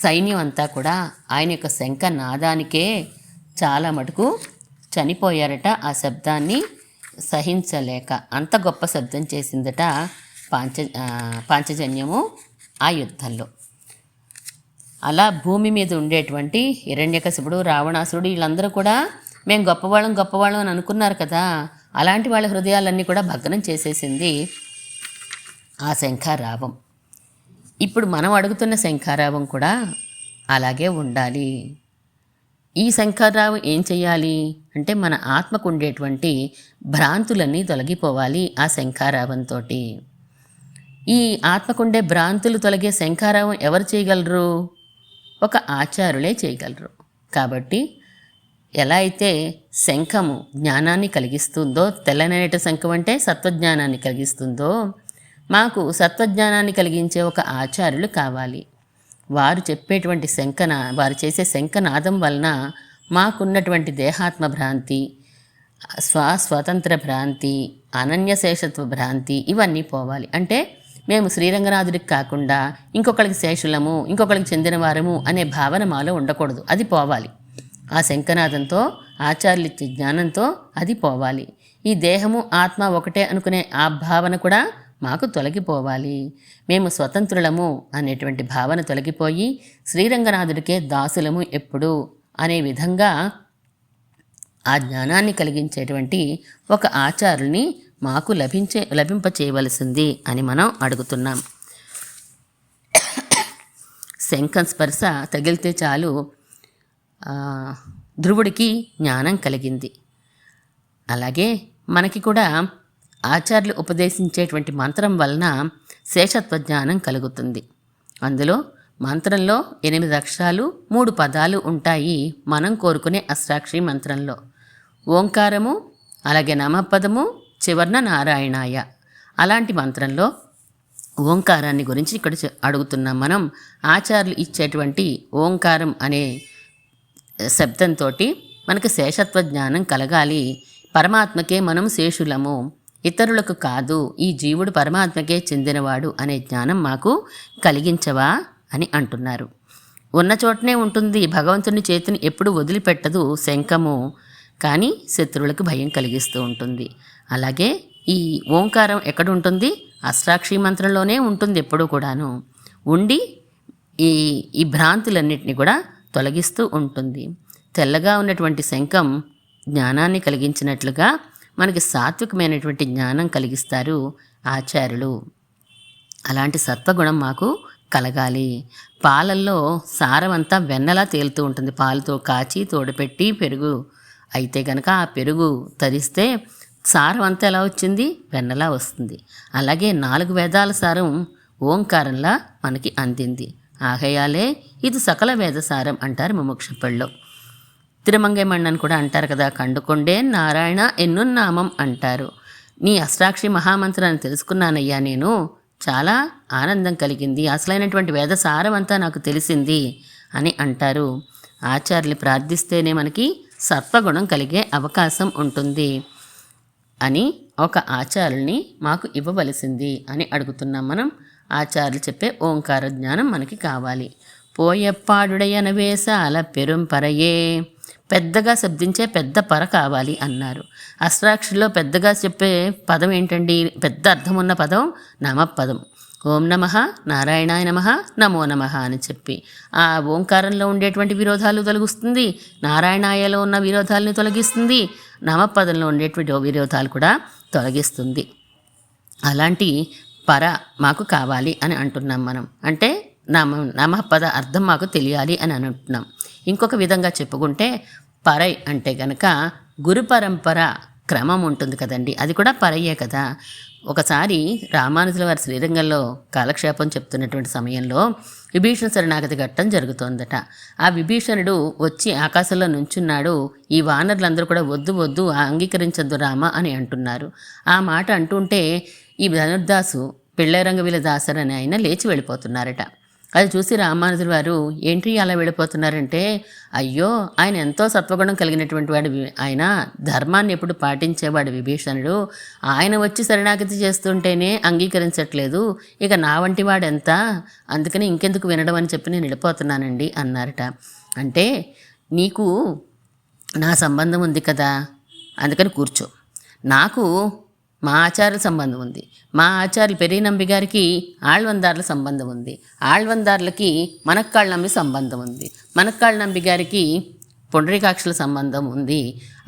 సైన్యం అంతా కూడా ఆయన యొక్క శంఖ నాదానికే చాలా మటుకు చనిపోయారట, ఆ శబ్దాన్ని సహించలేక. అంత గొప్ప శబ్దం చేసిందట పాంచజన్యము ఆ యుద్ధంలో. అలా భూమి మీద ఉండేటువంటి హిరణ్యకశిపుడు, రావణాసురుడు వీళ్ళందరూ కూడా మేము గొప్పవాళ్ళం అని అనుకున్నారు కదా, అలాంటి వాళ్ళ హృదయాలన్నీ కూడా భగ్నం చేసేసింది ఆ శంఖారావం. ఇప్పుడు మనం అడుగుతున్న శంఖారావం కూడా అలాగే ఉండాలి. ఈ శంఖారావం ఏం చేయాలి అంటే మన ఆత్మకు ఉండేటువంటి భ్రాంతులన్నీ తొలగిపోవాలి ఆ శంఖారావంతో. ఈ ఆత్మకుండే భ్రాంతులు తొలగే శంఖారావం ఎవరు చేయగలరు? ఒక ఆచారులే చేయగలరు. కాబట్టి ఎలా అయితే శంఖము జ్ఞానాన్ని కలిగిస్తుందో, తెల్లనేట శంఖం అంటే సత్వజ్ఞానాన్ని కలిగిస్తుందో, మాకు సత్వజ్ఞానాన్ని కలిగించే ఒక ఆచార్యులు కావాలి. వారు చెప్పేటువంటి వారు చేసే శంఖనాదం వలన మాకున్నటువంటి దేహాత్మ భ్రాంతి, స్వతంత్ర భ్రాంతి, అనన్యశేషత్వ భ్రాంతి ఇవన్నీ పోవాలి. అంటే మేము శ్రీరంగనాథుడికి కాకుండా ఇంకొకరికి శేషులము, ఇంకొకరికి చెందిన వారము అనే భావన మాలో ఉండకూడదు, అది పోవాలి. ఆ శంఖనాదంతో, ఆచార్యులు ఇచ్చే జ్ఞానంతో అది పోవాలి. ఈ దేహము ఆత్మ ఒకటే అనుకునే ఆ భావన కూడా మాకు తొలగిపోవాలి. మేము స్వతంత్రులము అనేటువంటి భావన తొలగిపోయి శ్రీరంగనాథుడికే దాసులము ఎప్పుడు అనే విధంగా ఆ జ్ఞానాన్ని కలిగించేటువంటి ఒక ఆచారుల్ని మాకు లభింపచేయవలసింది అని మనం అడుగుతున్నాం. శంఖం స్పర్శ తగిలితే చాలు ధ్రువుడికి జ్ఞానం కలిగింది. అలాగే మనకి కూడా ఆచార్యులు ఉపదేశించేటువంటి మంత్రం వలన శేషత్వ జ్ఞానం కలుగుతుంది. అందులో మంత్రంలో 8 అక్షరాలు 3 పదాలు ఉంటాయి. మనం కోరుకునే అష్టాక్షరి మంత్రంలో ఓంకారము, అలాగే నామపదము, చివర్ణ నారాయణాయ. అలాంటి మంత్రంలో ఓంకారాన్ని గురించి ఇక్కడ అడుగుతున్నాం మనం. ఆచార్యులు ఇచ్చేటువంటి ఓంకారం అనే శబ్దంతో మనకు శేషత్వ జ్ఞానం కలగాలి. పరమాత్మకే మనం శేషులము, ఇతరులకు కాదు, ఈ జీవుడు పరమాత్మకే చెందినవాడు అనే జ్ఞానం మాకు కలిగించవా అని అంటున్నారు. ఉన్న చోటనే ఉంటుంది, భగవంతుని చేతిని ఎప్పుడు వదిలిపెట్టదు శంఖము, కానీ శత్రువులకు భయం కలిగిస్తూ ఉంటుంది. అలాగే ఈ ఓంకారం ఎక్కడ ఉంటుంది? అష్టాక్షరి మంత్రంలోనే ఉంటుంది ఎప్పుడూ కూడాను. ఉండి ఈ భ్రాంతులన్నింటినీ కూడా తొలగిస్తూ ఉంటుంది. తెల్లగా ఉన్నటువంటి శంఖం జ్ఞానాన్ని కలిగించినట్లుగా మనకి సాత్వికమైనటువంటి జ్ఞానం కలిగిస్తారు ఆచార్యులు. అలాంటి సత్వగుణం మాకు కలగాలి. పాలల్లో సారం అంతా వెన్నలా తేలుతూ ఉంటుంది. పాలతో కాచి తోడుపెట్టి పెరుగు అయితే గనక ఆ పెరుగు తరిస్తే సారం అంతా ఎలా వచ్చింది? వెన్నలా వస్తుంది. అలాగే 4 వేదాల సారం ఓంకారంలా మనకి అందింది. ఆగయాలే ఇది సకల వేదసారం అంటారు ముముక్షుపళ్ళలో. తిరుమంగైమణ్ణని కూడా అంటారు కదా, కండుకొండే నారాయణ ఎన్నున్నామం అంటారు. నీ అష్టాక్షరి మహామంత్రాన్ని తెలుసుకున్నానయ్యా, నేను చాలా ఆనందం కలిగింది, అసలైనటువంటి వేదసారం అంతా నాకు తెలిసింది అని అంటారు. ఆచార్యులు ప్రార్థిస్తేనే మనకి సత్వగుణం కలిగే అవకాశం ఉంటుంది అని ఒక ఆచార్యుల్ని మాకు ఇవ్వవలసింది అని అడుగుతున్నాం మనం. ఆచార్యులు చెప్పే ఓంకార జ్ఞానం మనకి కావాలి. పోయప్పాడుడయనవేశాల పెరుంపరయే, పెద్దగా శబ్దించే పెద్ద పర కావాలి అన్నారు. అష్టాక్షరిలో పెద్దగా చెప్పే పదం ఏంటండి? పెద్ద అర్థం ఉన్న పదం నామపదం. ఓం నమః నారాయణాయ నమః నమో నమః అని చెప్పి ఆ ఓంకారంలో ఉండేటువంటి విరోధాలు తొలగిస్తుంది, నారాయణాయలో ఉన్న విరోధాలని తొలగిస్తుంది, నామపదంలో ఉండేటువంటి విరోధాలు కూడా తొలగిస్తుంది. అలాంటి పర మాకు కావాలి అని అంటున్నాం మనం. అంటే నామపద అర్థం మాకు తెలియాలి అని అంటున్నాం. ఇంకొక విధంగా చెప్పుకుంటే పరై అంటే గనక గురు పరంపర క్రమం ఉంటుంది కదండి, అది కూడా పరయ్యే కదా. ఒకసారి రామానుజుల వారి శ్రీరంగంలో కాలక్షేపం చెప్తున్నటువంటి సమయంలో విభీషణ శరణాగతి ఘట్టం జరుగుతోందట. ఆ విభీషణుడు వచ్చి ఆకాశంలో నుంచున్నాడు. ఈ వానరులందరూ కూడా వద్దు వద్దు అంగీకరించద్దు రామ అని అంటున్నారు. ఆ మాట అంటుంటే ఈ ధనుర్దాసు పిళ్ళైరంగవిల దాసర్ అని ఆయన లేచి వెళ్ళిపోతున్నారట. అది చూసి రామానుజుల వారు ఏంటి అలా వెళ్ళిపోతున్నారంటే, అయ్యో ఆయన ఎంతో సత్వగుణం కలిగినటువంటి వాడు, ఆయన ధర్మాన్ని ఎప్పుడు పాటించేవాడు విభీషణుడు, ఆయన వచ్చి శరణాగతి చేస్తుంటేనే అంగీకరించట్లేదు, ఇక నా వంటి వాడు ఎంత, అందుకని ఇంకెందుకు వినడం అని చెప్పి నేను వెళ్ళిపోతున్నానండి అన్నారట. అంటే నీకు నా సంబంధం ఉంది కదా, అందుకని కూర్చో. నాకు మా ఆచార్యుల సంబంధం ఉంది, మా ఆచార్యులు పెరిగి నంబి గారికి ఆళ్వందార్ల సంబంధం ఉంది, ఆళ్వందార్లకి మనక్కాళ్ళ నంబి సంబంధం ఉంది, మనక్కాళ్ళ నంబి గారికి పుండరీకాక్షుల సంబంధం ఉంది,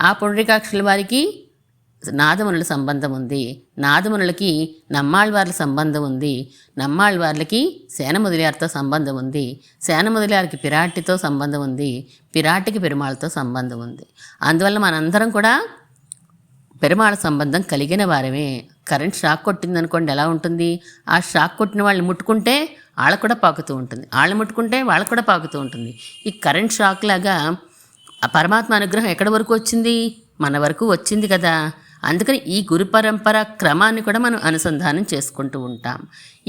ఆ పుండరీకాక్షుల వారికి నాదమునుల సంబంధం ఉంది, నాదమునులకి నమ్మాళ్ళవార్ల సంబంధం ఉంది, నమ్మాళ్ళవార్లకి సేనముదిలారితో సంబంధం ఉంది, సేనముదిలారికి పిరాటితో సంబంధం ఉంది, పిరాటికి పెరుమాళ్ళతో సంబంధం ఉంది. అందువల్ల మనందరం కూడా పెరుమాళ సంబంధం కలిగిన వారమే. కరెంట్ షాక్ కొట్టిందనుకోండి ఎలా ఉంటుంది? ఆ షాక్ కొట్టిన వాళ్ళని ముట్టుకుంటే వాళ్ళకు కూడా పాకుతూ ఉంటుంది, వాళ్ళు ముట్టుకుంటే వాళ్ళకు కూడా పాకుతూ ఉంటుంది. ఈ కరెంట్ షాక్ లాగా ఆ పరమాత్మ అనుగ్రహం ఎక్కడి వరకు వచ్చింది? మన వరకు వచ్చింది కదా. అందుకని ఈ గురు పరంపర క్రమాన్ని కూడా మనం అనుసంధానం చేసుకుంటూ ఉంటాం.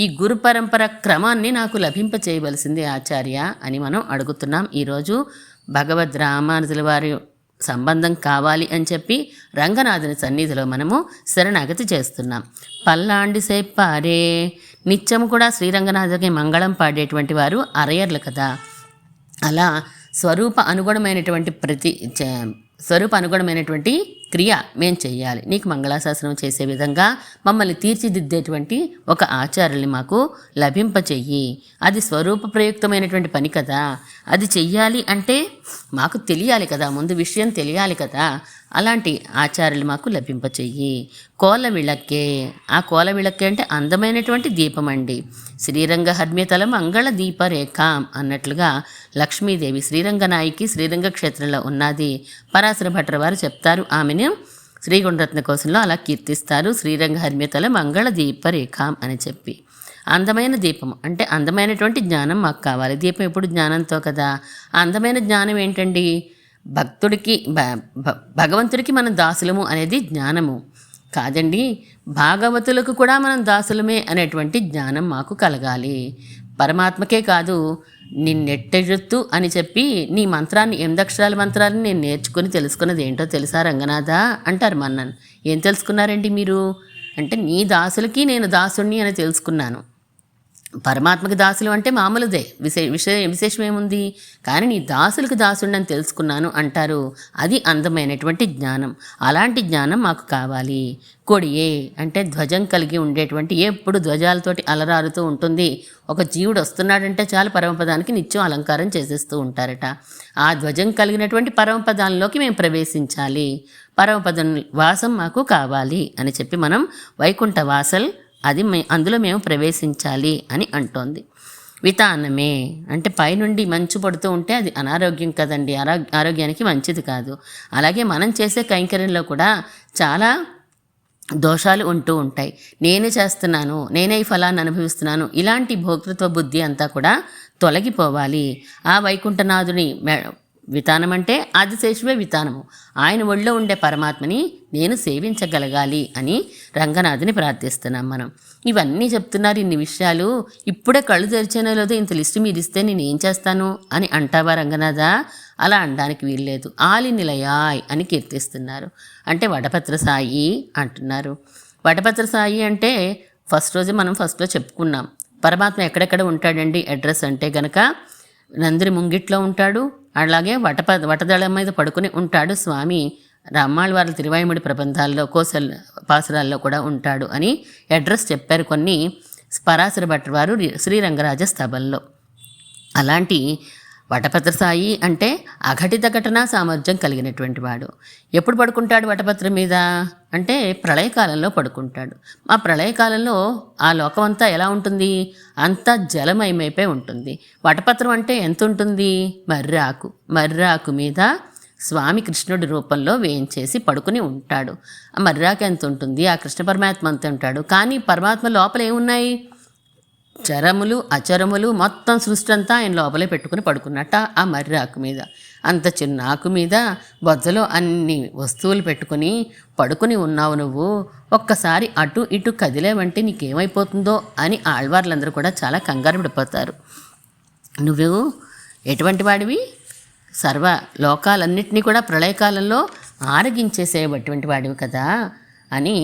ఈ గురు పరంపర క్రమాన్ని నాకు లభింపచేయవలసింది ఆచార్య అని మనం అడుగుతున్నాం. ఈరోజు భగవద్ రామానుజుల వారి సంబంధం కావాలి అని చెప్పి రంగనాథుని సన్నిధిలో మనము శరణాగతి చేస్తున్నాం. పల్లాండి సేప్పారే, నిత్యము కూడా శ్రీరంగనాథుని మంగళం పాడేటువంటి వారు అరయర్లు కదా. అలా స్వరూప అనుగుణమైనటువంటి స్వరూప అనుగుణమైనటువంటి క్రియ మేం చెయ్యాలి. నీకు మంగళాశాసనం చేసే విధంగా మమ్మల్ని తీర్చిదిద్దేటువంటి ఒక ఆచార్యుల్ని మాకు లభింపచెయ్యి. అది స్వరూప ప్రయుక్తమైనటువంటి పని కదా, అది చెయ్యాలి అంటే మాకు తెలియాలి కదా, ముందు విషయం తెలియాలి కదా. అలాంటి ఆచార్యులు మాకు లభింపచెయ్యి. కోల విళక్కే, ఆ కోల విళక్కే అంటే అందమైనటువంటి దీపం అండి. శ్రీరంగ హర్మ్యతల మంగళ దీపరేఖాం అన్నట్లుగా లక్ష్మీదేవి శ్రీరంగనాయికి శ్రీరంగ క్షేత్రంలో ఉన్నది. పరాశర భట్టర్ వారు చెప్తారు, ఆమెను శ్రీగుండ్రత్న కోశంలో అలా కీర్తిస్తారు. శ్రీరంగ హర్మ్యతల మంగళ దీపరేఖాం అని చెప్పి. అందమైన దీపం అంటే అందమైనటువంటి జ్ఞానం మాకు కావాలి. దీపం ఎప్పుడు జ్ఞానంతో కదా. అందమైన జ్ఞానం ఏంటండి? భక్తుడికి భగవంతుడికి మనం దాసులము అనేది జ్ఞానము కాదండి, భాగవతులకు కూడా మనం దాసులమే అనేటువంటి జ్ఞానం మాకు కలగాలి. పరమాత్మకే కాదు, నిన్నెట్టెഴുత్తు అని చెప్పి నీ మంత్రాన్ని 8 అక్షరాల మంత్రాన్ని నేను నేర్చుకుని తెలుసుకున్నది ఏంటో తెలుసా రంగనాథ అంటారు మన్నన్. ఏం తెలుసుకున్నారండి మీరు అంటే, నీ దాసులకి నేను దాసుణ్ణి అని తెలుసుకున్నాను. పరమాత్మకి దాసులు అంటే మామూలుదే, విశేషం ఏముంది, కానీ నీ దాసులకు దాసుడని తెలుసుకున్నాను అంటారు. అది అందమైనటువంటి జ్ఞానం. అలాంటి జ్ఞానం మాకు కావాలి. కొడియే అంటే ధ్వజం కలిగి ఉండేటువంటి, ఎప్పుడు ధ్వజాలతోటి అలరారుతూ ఉంటుంది. ఒక జీవుడు వస్తున్నాడంటే చాలు పరమపదానికి నిత్యం అలంకారం చేసేస్తూ ఉంటారట. ఆ ధ్వజం కలిగినటువంటి పరమపదాల్లోకి మేము ప్రవేశించాలి. పరమపదం వాసం మాకు కావాలి అని చెప్పి మనం వైకుంఠ వాసల్ అది అందులో మేము ప్రవేశించాలి అని అంటోంది. వితానమే అంటే పైనుండి మంచు పడుతూ ఉంటే అది అనారోగ్యం కదండి, ఆరోగ్యానికి మంచిది కాదు. అలాగే మనం చేసే కైంకర్యంలో కూడా చాలా దోషాలు ఉంటూ ఉంటాయి. నేనే చేస్తున్నాను, నేనే ఈ ఫలాన్ని అనుభవిస్తున్నాను, ఇలాంటి భోక్తృత్వ బుద్ధి అంతా కూడా తొలగిపోవాలి. ఆ వైకుంఠనాథుని వితానం అంటే ఆదిశేషువే వితానము. ఆయన ఒళ్ళో ఉండే పరమాత్మని నేను సేవించగలగాలి అని రంగనాథుని ప్రార్థిస్తున్నాం మనం. ఇవన్నీ చెప్తున్నారు, ఇన్ని విషయాలు. ఇప్పుడే కళ్ళు తెరిచేనో లేదో ఇంత లిస్టు మీరు ఇస్తే నేను ఏం చేస్తాను అని అంటావా రంగనాథ? అలా అనడానికి వీల్లేదు. ఆలి నిలయాయ్ అని కీర్తిస్తున్నారు. అంటే వటపత్ర సాయి అంటున్నారు. వటపత్ర సాయి అంటే మనం ఫస్ట్లో చెప్పుకున్నాం. పరమాత్మ ఎక్కడెక్కడ ఉంటాడండి అడ్రస్ అంటే గనక నందిని ముంగిట్లో ఉంటాడు. అలాగే వటదళం మీద పడుకుని ఉంటాడు స్వామి. రామ్మాళ్ వారి తిరువాయిముడి ప్రబంధాల్లో పాసురాల్లో కూడా ఉంటాడు అని అడ్రస్ చెప్పారు కొన్ని పరాశర భట్టర్ వారు శ్రీరంగరాజ స్తవంలో. అలాంటి వటపత్ర సాయి అంటే అఘటిత ఘటనా సామర్థ్యం కలిగినటువంటి వాడు. ఎప్పుడు పడుకుంటాడు వటపత్రం మీద అంటే ప్రళయకాలంలో పడుకుంటాడు. ఆ ప్రళయకాలంలో ఆ లోకం అంతా ఎలా ఉంటుంది? అంతా జలమయమైపోయి ఉంటుంది. వటపత్రం అంటే ఎంత ఉంటుంది? మర్రాకు మీద స్వామి కృష్ణుడి రూపంలో వేయించేసి పడుకుని ఉంటాడు. ఆ మర్రాకు ఎంత ఉంటుంది? ఆ కృష్ణ పరమాత్మ అంత ఉంటాడు. కానీ పరమాత్మ లోపల ఏమున్నాయి? చరములు అచరములు మొత్తం సృష్టి అంతా ఆయన లోపలే పెట్టుకుని పడుకున్నట్ట ఆ మర్రి ఆకు మీద. అంత చిన్న ఆకు మీద బొజ్జలో అన్ని వస్తువులు పెట్టుకుని పడుకుని ఉన్నావు నువ్వు. ఒక్కసారి అటు ఇటు కదిలేవంటే నీకేమైపోతుందో అని ఆళ్వార్లందరూ కూడా చాలా కంగారు పడిపోతారు. నువ్వు ఎటువంటి వాడివి? సర్వ లోకాలన్నింటినీ కూడా ప్రళయకాలంలో ఆరగించేసేటువంటి వాడివి కదా అని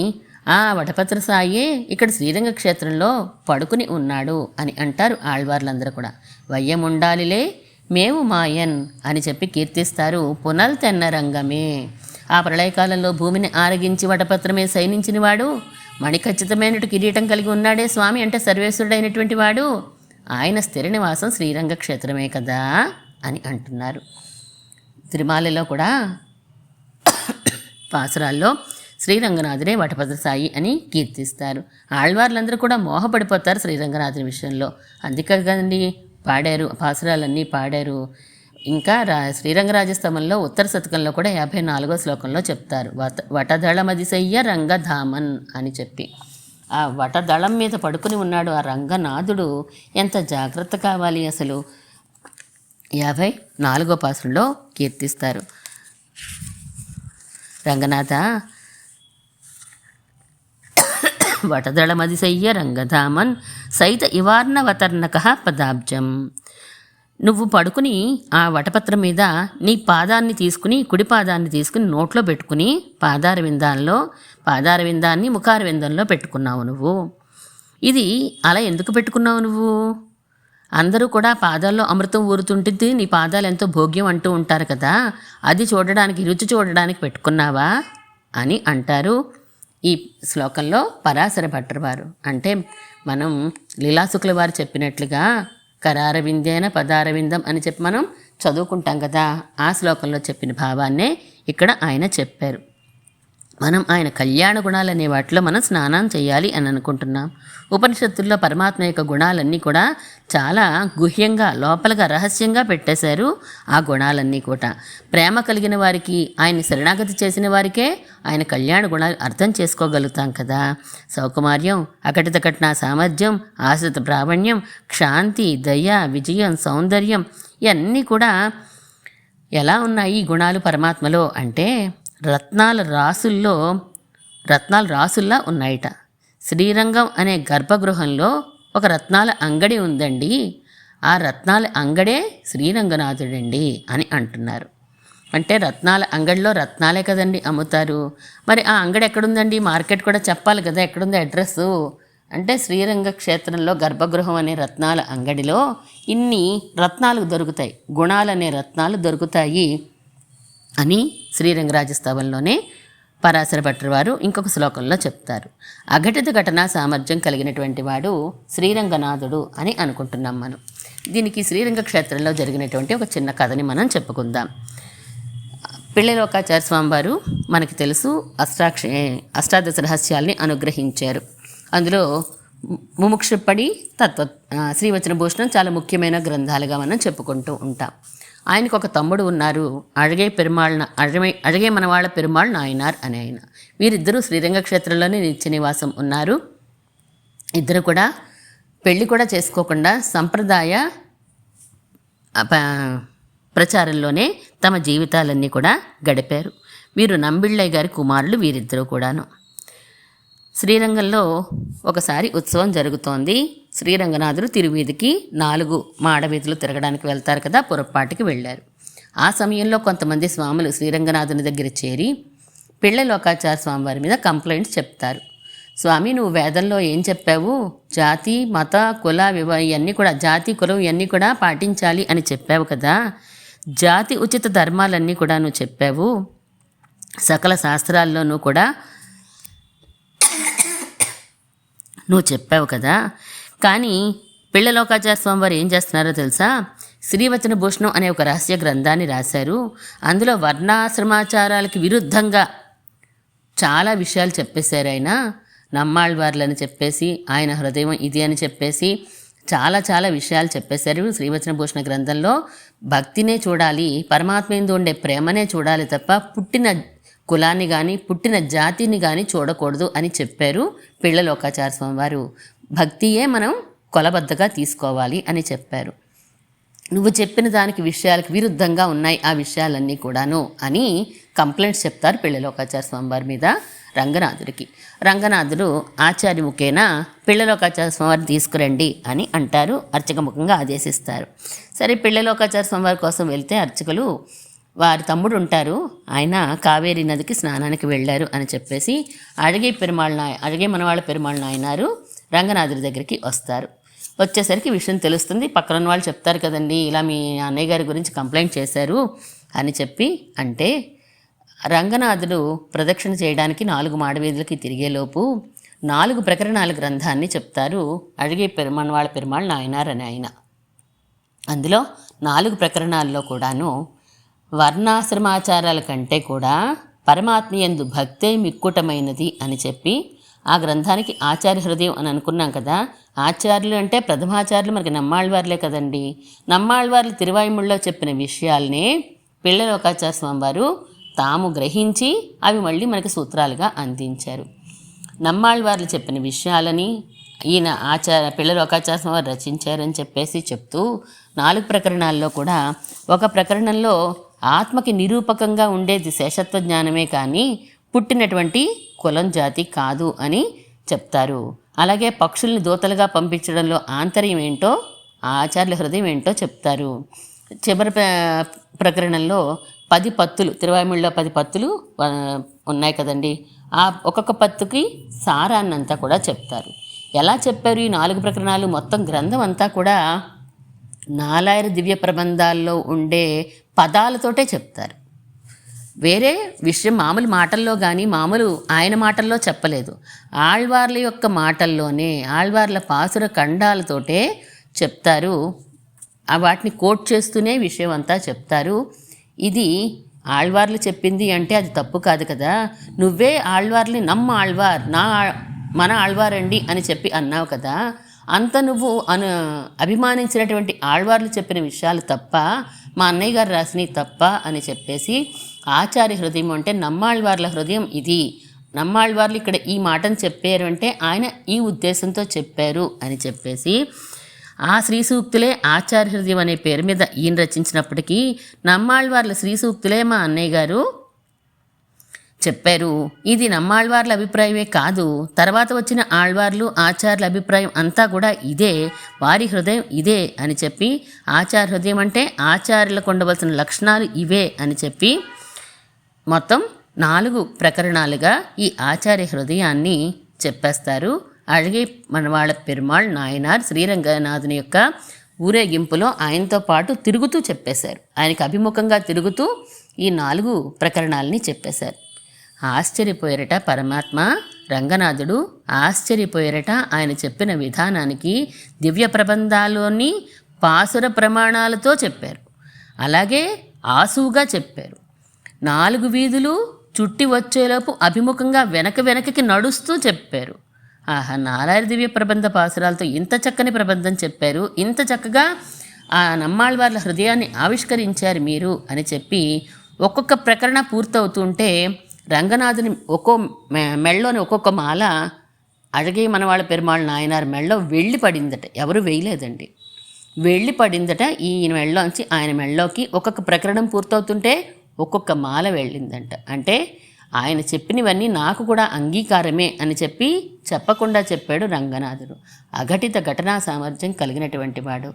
ఆ వటపత్ర సాయే ఇక్కడ శ్రీరంగ క్షేత్రంలో పడుకుని ఉన్నాడు అని అంటారు ఆళ్వార్లందరూ కూడా. వయ్యముండాలిలే మేము మాయన్ అని చెప్పి కీర్తిస్తారు. పునల్ తెన్న రంగమే, ఆ ప్రళయకాలంలో భూమిని ఆరగించి వటపత్రమే శయనించినవాడు, మణిఖచ్చితమైనటు కిరీటం కలిగి ఉన్నాడే స్వామి అంటే సర్వేశ్వరుడైనటువంటి వాడు. ఆయన స్థిర నివాసం శ్రీరంగ క్షేత్రమే కదా అని అంటున్నారు. తిరుమలలో కూడా పాసురాల్లో శ్రీరంగనాథుడే వటపత్ర సాయి అని కీర్తిస్తారు. ఆళ్వార్లందరూ కూడా మోహపడిపోతారు శ్రీరంగనాథుని విషయంలో. అందుకే కదండి పాడారు, పాసురాలన్నీ పాడారు. ఇంకా శ్రీరంగరాజస్తవంలో ఉత్తర శతకంలో కూడా 54వ శ్లోకంలో చెప్తారు, వటదళమదిశయ్య రంగధామన్ అని చెప్పి. ఆ వటదళం మీద పడుకుని ఉన్నాడు ఆ రంగనాథుడు. ఎంత జాగ్రత్త కావాలి అసలు. 54వ పాసురంలో కీర్తిస్తారు. రంగనాథ వటదళమదిశయ్య రంగధామన్ సైత ఇవార్ణవతర్ణక పదాబ్జం. నువ్వు పడుకుని ఆ వటపత్రం మీద నీ పాదాన్ని తీసుకుని, కుడి పాదాన్ని తీసుకుని నోట్లో పెట్టుకుని పాదారవిందాన్ని ముఖారవిందంలో పెట్టుకున్నావు నువ్వు. ఇది అలా ఎందుకు పెట్టుకున్నావు నువ్వు అందరూ కూడా పాదాల్లో అమృతం ఊరుతుంటుంది, నీ పాదాలు ఎంతో భోగ్యం అంటూ ఉంటారు కదా, అది చూడడానికి, రుచి చూడడానికి పెట్టుకున్నావా అని అంటారు ఈ శ్లోకంలో పరాశర భట్టర్ వారు. అంటే మనం లీలాశుక్ల వారు చెప్పినట్లుగా కరారవిందేన పదారవిందం అని చెప్పి మనం చదువుకుంటాం కదా, ఆ శ్లోకంలో చెప్పిన భావాన్నే ఇక్కడ ఆయన చెప్పారు. మనం ఆయన కళ్యాణ గుణాలనే వాటిలో మనం స్నానం చేయాలి అని అనుకుంటున్నాం. ఉపనిషత్తుల్లో పరమాత్మ యొక్క గుణాలన్నీ కూడా చాలా గుహ్యంగా, లోపలగా, రహస్యంగా పెట్టేశారు. ఆ గుణాలన్నీ కూడా ప్రేమ కలిగిన వారికి, ఆయన శరణాగతి చేసిన వారికే ఆయన కళ్యాణ గుణాలు అర్థం చేసుకోగలుగుతాం కదా. సౌకుమార్యం, అకటిత కట్న సామర్థ్యం, ఆశ్రిత ప్రావణ్యం, క్షాంతి, దయ, విజయం, సౌందర్యం, ఇవన్నీ కూడా ఎలా ఉన్నాయి ఈ గుణాలు పరమాత్మలో అంటే రత్నాల రాసుల్లా ఉన్నాయిట. శ్రీరంగం అనే గర్భగృహంలో ఒక రత్నాల అంగడి ఉందండి, ఆ రత్నాల అంగడే శ్రీరంగనాథుడండి అని అంటున్నారు. అంటే రత్నాల అంగడిలో రత్నాలే కదండి అమ్ముతారు. మరి ఆ అంగడి ఎక్కడుందండి, మార్కెట్ కూడా చెప్పాలి కదా, ఎక్కడుంది అడ్రస్సు అంటే శ్రీరంగ క్షేత్రంలో గర్భగృహం అనే రత్నాల అంగడిలో ఇన్ని రత్నాలు దొరుకుతాయి, గుణాలనే రత్నాలు దొరుకుతాయి అని శ్రీరంగరాజస్తవంలోనే పరాశర భట్టర్ వారు ఇంకొక శ్లోకంలో చెప్తారు. అఘటిత ఘటనా సామర్థ్యం కలిగినటువంటి వాడు శ్రీరంగనాథుడు అని అనుకుంటున్నాం మనం. దీనికి శ్రీరంగ క్షేత్రంలో జరిగినటువంటి ఒక చిన్న కథని మనం చెప్పుకుందాం. పిళ్ళలోకాచార్య స్వామి వారు మనకి తెలుసు అష్టాదశ రహస్యాల్ని అనుగ్రహించారు. అందులో ముముక్షుపడి శ్రీవచన భూషణం చాలా ముఖ్యమైన గ్రంథాలుగా మనం చెప్పుకుంటూ ఉంటాం. ఆయనకు ఒక తమ్ముడు ఉన్నారు, అழగే మనవాళ్ళ పెరుమాళ్ నాయనార్ అని ఆయన. వీరిద్దరూ శ్రీరంగ క్షేత్రంలోనే నిత్య నివాసం ఉన్నారు. ఇద్దరు కూడా పెళ్లి కూడా చేసుకోకుండా సంప్రదాయ ప్రచారంలోనే తమ జీవితాలన్నీ కూడా గడిపారు. వీరు నంబిళ్ళయ్య గారి కుమారులు వీరిద్దరూ కూడాను. శ్రీరంగంలో ఒకసారి ఉత్సవం జరుగుతోంది. శ్రీరంగనాథుడు తిరువీధికి 4 మాడవీధులు తిరగడానికి వెళ్తారు కదా, పొరపాటుకి వెళ్ళారు. ఆ సమయంలో కొంతమంది స్వాములు శ్రీరంగనాథుని దగ్గర చేరి పిళ్ళలోకాచార్య స్వామి వారి మీద కంప్లైంట్స్ చెప్తారు. స్వామి, నువ్వు వేదంలో ఏం చెప్పావు, జాతి మత కుల ఇవన్నీ కూడా, జాతి కులం ఇవన్నీ కూడా పాటించాలి అని చెప్పావు కదా, జాతి ఉచిత ధర్మాలన్నీ కూడా నువ్వు చెప్పావు, సకల శాస్త్రాల్లోనూ కూడా నువ్వు చెప్పావు కదా. కానీ పిళ్ళలోకాచార్య స్వామి వారు ఏం చేస్తున్నారో తెలుసా, శ్రీవచన భూషణం అనే ఒక రహస్య గ్రంథాన్ని రాశారు. అందులో వర్ణాశ్రమాచారాలకి విరుద్ధంగా చాలా విషయాలు చెప్పేశారు. ఆయన నమ్మాళ్వార్లని చెప్పేసి, ఆయన హృదయం ఇది అని చెప్పేసి చాలా చాలా విషయాలు చెప్పేశారు శ్రీవచన భూషణ గ్రంథంలో. భక్తినే చూడాలి, పరమాత్మ ఎందు ఉండే ప్రేమనే చూడాలి తప్ప పుట్టిన కులాన్ని కానీ పుట్టిన జాతిని కానీ చూడకూడదు అని చెప్పారు పిళ్ళలోకాచార్య స్వామి వారు. భక్తియే మనం కొలబద్దగా తీసుకోవాలి అని చెప్పారు. నువ్వు చెప్పిన దానికి విషయాలకు విరుద్ధంగా ఉన్నాయి ఆ విషయాలన్నీ కూడాను అని కంప్లైంట్స్ చెప్తారు పిళ్ళలోకాచార్య స్వామి వారి మీద రంగనాథుడికి. రంగనాథుడు ఆచార్యముఖేన పిళ్ళలోకాచార్య స్వామి వారిని తీసుకురండి అని అంటారు, అర్చకముఖంగా ఆదేశిస్తారు. సరే, పిళ్ళలోకాచార్య స్వామి వారి కోసం వెళ్తే అర్చకులు వారి తమ్ముడు ఉంటారు, ఆయన కావేరీ నదికి స్నానానికి వెళ్ళారు అని చెప్పేసి అడిగే మనవాళ్ళ పెరుమాళ్ నాయనారు రంగనాథుడి దగ్గరికి వస్తారు. వచ్చేసరికి విషయం తెలుస్తుంది. పక్కన వాళ్ళు చెప్తారు కదండి, ఇలా మీ అన్నయ్య గారి గురించి కంప్లైంట్ చేశారు అని చెప్పి అంటే, రంగనాథుడు ప్రదక్షిణ చేయడానికి 4 మాడవీధులకి తిరిగేలోపు 4 ప్రకరణాల గ్రంథాన్ని చెప్తారు అడిగే మనవాళ్ళ పెరుమాళ్ నాయనార్ అని ఆయన. అందులో 4 ప్రకరణాల్లో కూడాను వర్ణాశ్రమాచారాల కంటే కూడా పరమాత్మయందు భక్తే మిక్కుటమైనది అని చెప్పి ఆ గ్రంథానికి ఆచార్య హృదయం అని అనుకున్నాం కదా. ఆచార్యులు అంటే ప్రథమాచార్యులు మనకి నమ్మాళ్వార్లే కదండి. నమ్మాళ్వార్లు తిరువాయిముళ్ళలో చెప్పిన విషయాల్నే పిళ్ళలోకాచార్య స్వామి వారు తాము గ్రహించి అవి మళ్ళీ మనకి సూత్రాలుగా అందించారు. నమ్మాళ్వార్లు చెప్పిన విషయాలని ఈయన పిళ్ళలోకాచార్య స్వామి వారు రచించారని చెప్పేసి చెప్తూ 4 ప్రకరణాల్లో కూడా ఒక ప్రకరణంలో ఆత్మకి నిరూపకంగా ఉండేది శేషత్వ జ్ఞానమే కానీ పుట్టినటువంటి కులం జాతి కాదు అని చెప్తారు. అలాగే పక్షుల్ని దూతలుగా పంపించడంలో ఆంతర్యం ఏంటో, ఆచార్యుల హృదయం ఏంటో చెప్తారు. చివరి ప్రకరణంలో 10 పత్తులు, తిరువాయిముళ్ళలో 10 పత్తులు ఉన్నాయి కదండి, ఆ ఒక్కొక్క పత్తుకి సారాన్నంతా కూడా చెప్తారు. ఎలా చెప్పారు ఈ 4 ప్రకరణాలు? మొత్తం గ్రంథం అంతా కూడా నాలాయిర దివ్య ప్రబంధాల్లో ఉండే పదాలతోటే చెప్తారు. వేరే విషయం మామూలు మాటల్లో కానీ మామూలు ఆయన మాటల్లో చెప్పలేదు. ఆళ్వార్ల యొక్క మాటల్లోనే ఆళ్వార్ల పాసుర ఖండాలతోటే చెప్తారు. వాటిని కోట్ చేస్తూనే విషయం అంతా చెప్తారు. ఇది ఆళ్వార్లు చెప్పింది అంటే అది తప్పు కాదు కదా. నువ్వే ఆళ్వార్ని నమ్మ ఆళ్వార్ మన ఆళ్వారండి అని చెప్పి అన్నావు కదా. అంత నువ్వు అభిమానించినటువంటి ఆళ్వార్లు చెప్పిన విషయాలు తప్ప, మా అన్నయ్య గారు రాసినవి తప్ప అని చెప్పేసి ఆచార్య హృదయం అంటే నమ్మాళ్వార్ల హృదయం ఇది, నమ్మాళ్వార్లు ఇక్కడ ఈ మాటను చెప్పారు అంటే ఆయన ఈ ఉద్దేశంతో చెప్పారు అని చెప్పేసి ఆ శ్రీ సూక్తులే ఆచార్య హృదయం అనే పేరు మీద ఈయన రచించినప్పటికీ నమ్మాళ్వార్ల శ్రీ సూక్తులే మా అన్నయ్య గారు చెప్పారు. ఇది నమ్మాళ్వార్ల అభిప్రాయమే కాదు, తర్వాత వచ్చిన ఆళ్వార్లు ఆచార్యుల అభిప్రాయం అంతా కూడా ఇదే, వారి హృదయం ఇదే అని చెప్పి ఆచార్య హృదయం అంటే ఆచార్యులకు ఉండవలసిన లక్షణాలు ఇవే అని చెప్పి మొత్తం 4 ప్రకరణాలుగా ఈ ఆచార్య హృదయాన్ని చెప్పేస్తారు. అలాగే మనవాళ్ళ పెరుమాళ్ నాయనార్ శ్రీరంగనాథుని యొక్క ఊరేగింపులో ఆయనతో పాటు తిరుగుతూ చెప్పేశారు. ఆయనకు అభిముఖంగా తిరుగుతూ ఈ 4 ప్రకరణాలని చెప్పేశారు. ఆశ్చర్యపోయారట పరమాత్మ రంగనాథుడు, ఆశ్చర్యపోయారట ఆయన చెప్పిన విధానానికి. దివ్య ప్రబంధాల్లోని పాసుర ప్రమాణాలతో చెప్పారు, అలాగే ఆసువుగా చెప్పారు. 4 వీధులు చుట్టి వచ్చేలోపు అభిముఖంగా వెనకకి నడుస్తూ చెప్పారు. ఆహా, నాలాయిర దివ్య ప్రబంధ పాసురాలతో ఇంత చక్కని ప్రబంధం చెప్పారు, ఇంత చక్కగా ఆ నమ్మాళ్వార్ల హృదయాన్ని ఆవిష్కరించారు మీరు అని చెప్పి ఒక్కొక్క ప్రకరణ పూర్తవుతుంటే రంగనాథుని మెళ్ళలోని ఒక్కొక్క మాల అడిగే మన వాళ్ళ పెరుమాళ్ నాయనార్ మెళ్ళలో వెళ్ళి పడిందట. ఎవరు వేయలేదండి, వెళ్ళి పడిందట. ఈ మెళ్ళలోంచి ఆయన మెళ్ళలోకి ఒక్కొక్క ప్రకరణం పూర్తవుతుంటే ఒక్కొక్క మాల వెళ్ళిందంట. అంటే ఆయన చెప్పినవన్నీ నాకు కూడా అంగీకారమే అని చెప్పి చెప్పకుండా చెప్పాడు రంగనాథుడు. అఘటిత ఘటనా సామర్థ్యం కలిగినటువంటి వాడు.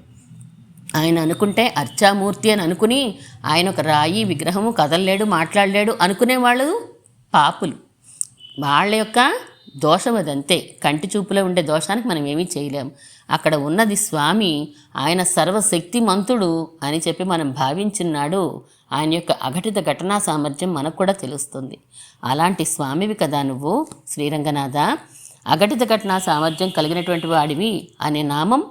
ఆయన అనుకుంటే అర్చామూర్తి అని అనుకుని ఆయన ఒక రాయి విగ్రహము కదలలేడు మాట్లాడలేడు అనుకునేవాళ్ళు పాపులు. వాళ్ళ యొక్క దోషం అదంతే, కంటి చూపులో ఉండే దోషానికి మనం ఏమీ చేయలేము. అక్కడ ఉన్నది స్వామి, ఆయన సర్వశక్తిమంతుడు అని చెప్పి మనం భావించున్నాడు. ఆయన యొక్క అఘటిత ఘటనా సామర్థ్యం మనకు కూడా తెలుస్తుంది. అలాంటి స్వామివి కదా నువ్వు శ్రీరంగనాథ. అఘటిత ఘటనా సామర్థ్యం కలిగినటువంటి వాడివి అనే నామం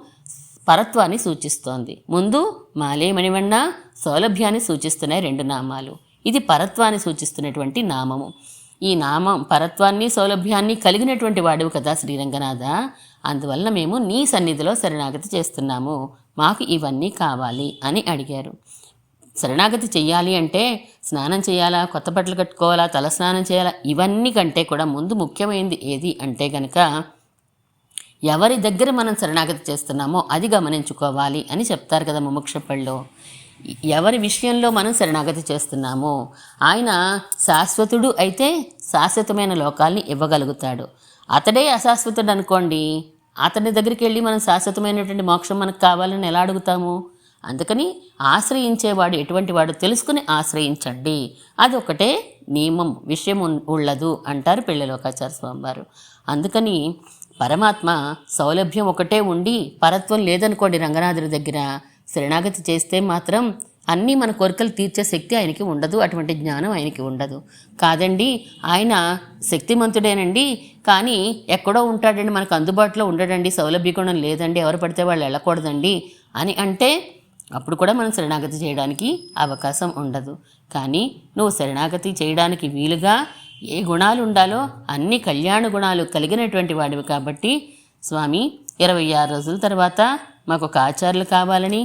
పరత్వాన్ని సూచిస్తోంది. ముందు మాలే మణివన్న సౌలభ్యాన్ని సూచిస్తున్నాయి 2 నామాలు. ఇది పరత్వాన్ని సూచిస్తున్నటువంటి నామము. ఈ నామం పరత్వాన్ని సౌలభ్యాన్ని కలిగినటువంటి వాడివి కదా శ్రీరంగనాథ. అందువల్ల మేము నీ సన్నిధిలో శరణాగతి చేస్తున్నాము, మాకు ఇవన్నీ కావాలి అని అడిగారు. శరణాగతి చెయ్యాలి అంటే స్నానం చేయాలా, కొత్త బట్టలు కట్టుకోవాలా, తలస్నానం చేయాలా, ఇవన్నీ కంటే కూడా ముందు ముఖ్యమైనది ఏది అంటే గనక ఎవరి దగ్గర మనం శరణాగతి చేస్తున్నామో అది గమనించుకోవాలి అని చెప్తారు కదా ముముక్షపళ్ళలో. ఎవరి విషయంలో మనం శరణాగతి చేస్తున్నామో ఆయన శాశ్వతుడు అయితే శాశ్వతమైన లోకాల్ని ఇవ్వగలుగుతాడు. అతడే అశాశ్వతుడు అనుకోండి, అతని దగ్గరికి వెళ్ళి మనం శాశ్వతమైనటువంటి మోక్షం మనకు కావాలని ఎలా అడుగుతాము? అందుకని ఆశ్రయించేవాడు ఎటువంటి వాడు తెలుసుకుని ఆశ్రయించండి, అది ఒకటే నియమం, విషయం ఉండదు అంటారు పిళ్ళలోకాచార్య స్వామివారు. అందుకని పరమాత్మ సౌలభ్యం ఒకటే ఉండి పరత్వం లేదనుకోండి రంగనాథుడి దగ్గర, శరణాగతి చేస్తే మాత్రం అన్నీ మన కోరికలు తీర్చే శక్తి ఆయనకి ఉండదు, అటువంటి జ్ఞానం ఆయనకి ఉండదు. కాదండి ఆయన శక్తిమంతుడేనండి, కానీ ఎక్కడో ఉంటాడండి, మనకు అందుబాటులో ఉండడండి, సౌలభ్యగుణం లేదండి, ఎవరు పడితే వాళ్ళు వెళ్ళకూడదండి అని అంటే అప్పుడు కూడా మనం శరణాగతి చేయడానికి అవకాశం ఉండదు. కానీ నువ్వు శరణాగతి చేయడానికి వీలుగా ఏ గుణాలు ఉండాలో అన్ని కళ్యాణ గుణాలు కలిగినటువంటి వాడివి కాబట్టి స్వామి 26 రోజుల తర్వాత మాకు ఒక ఆచార్యులు కావాలని,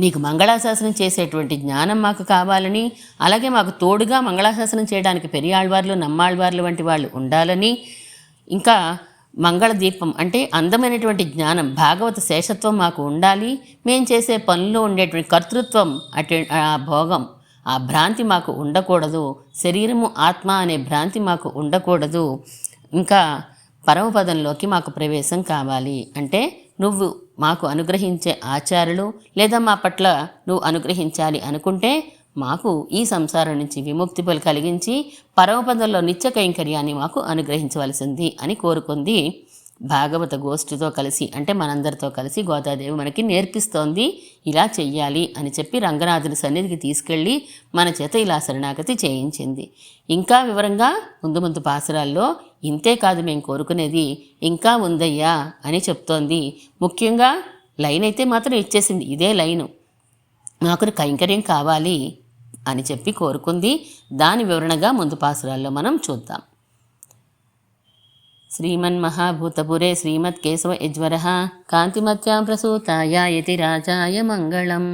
నీకు మంగళాశాసనం చేసేటువంటి జ్ఞానం మాకు కావాలని, అలాగే మాకు తోడుగా మంగళాశాసనం చేయడానికి పెరియాళ్వార్లు నమ్మాళ్వార్లు వంటి వాళ్ళు ఉండాలని, ఇంకా మంగళదీపం అంటే అందమైనటువంటి జ్ఞానం భాగవత శేషత్వం మాకు ఉండాలి, మేము చేసే పనుల్లో ఉండేటువంటి కర్తృత్వం ఆ భోగం ఆ భ్రాంతి మాకు ఉండకూడదు, శరీరము ఆత్మ అనే భ్రాంతి మాకు ఉండకూడదు, ఇంకా పరమపదంలోకి మాకు ప్రవేశం కావాలి అంటే నువ్వు మాకు అనుగ్రహించే ఆచార్యులు లేదా మా పట్ల నువ్వు అనుగ్రహించాలి అనుకుంటే మాకు ఈ సంసారం నుంచి విముక్తి కలిగించి పరమపదంలో నిత్య కైంకర్యాన్ని మాకు అనుగ్రహించవలసింది అని కోరుకుంది భాగవత గోష్ఠితో కలిసి అంటే మనందరితో కలిసి గోదాదేవి మనకి నేర్పిస్తోంది ఇలా చెయ్యాలి అని చెప్పి రంగనాథుని సన్నిధికి తీసుకెళ్ళి మన చేత ఇలా శరణాగతి చేయించింది. ఇంకా వివరంగా ముందు ముందు పాసురాల్లో ఇంతే కాదు మేము కోరుకునేది ఇంకా ఉందయ్యా అని చెప్తోంది. ముఖ్యంగా లైన్ అయితే మాత్రం ఇచ్చేసింది, ఇదే లైను, నాకు కైంకర్యం కావాలి అని చెప్పి కోరుకుంది. దాని వివరణగా ముందు పాసురాల్లో మనం చూద్దాం. శ్రీమన్మహాభూతపురే శ్రీమత్కేశవ యజ్వరః కాంతిమత్యాం ప్రసూతాయ యతి రాజాయ మంగళం.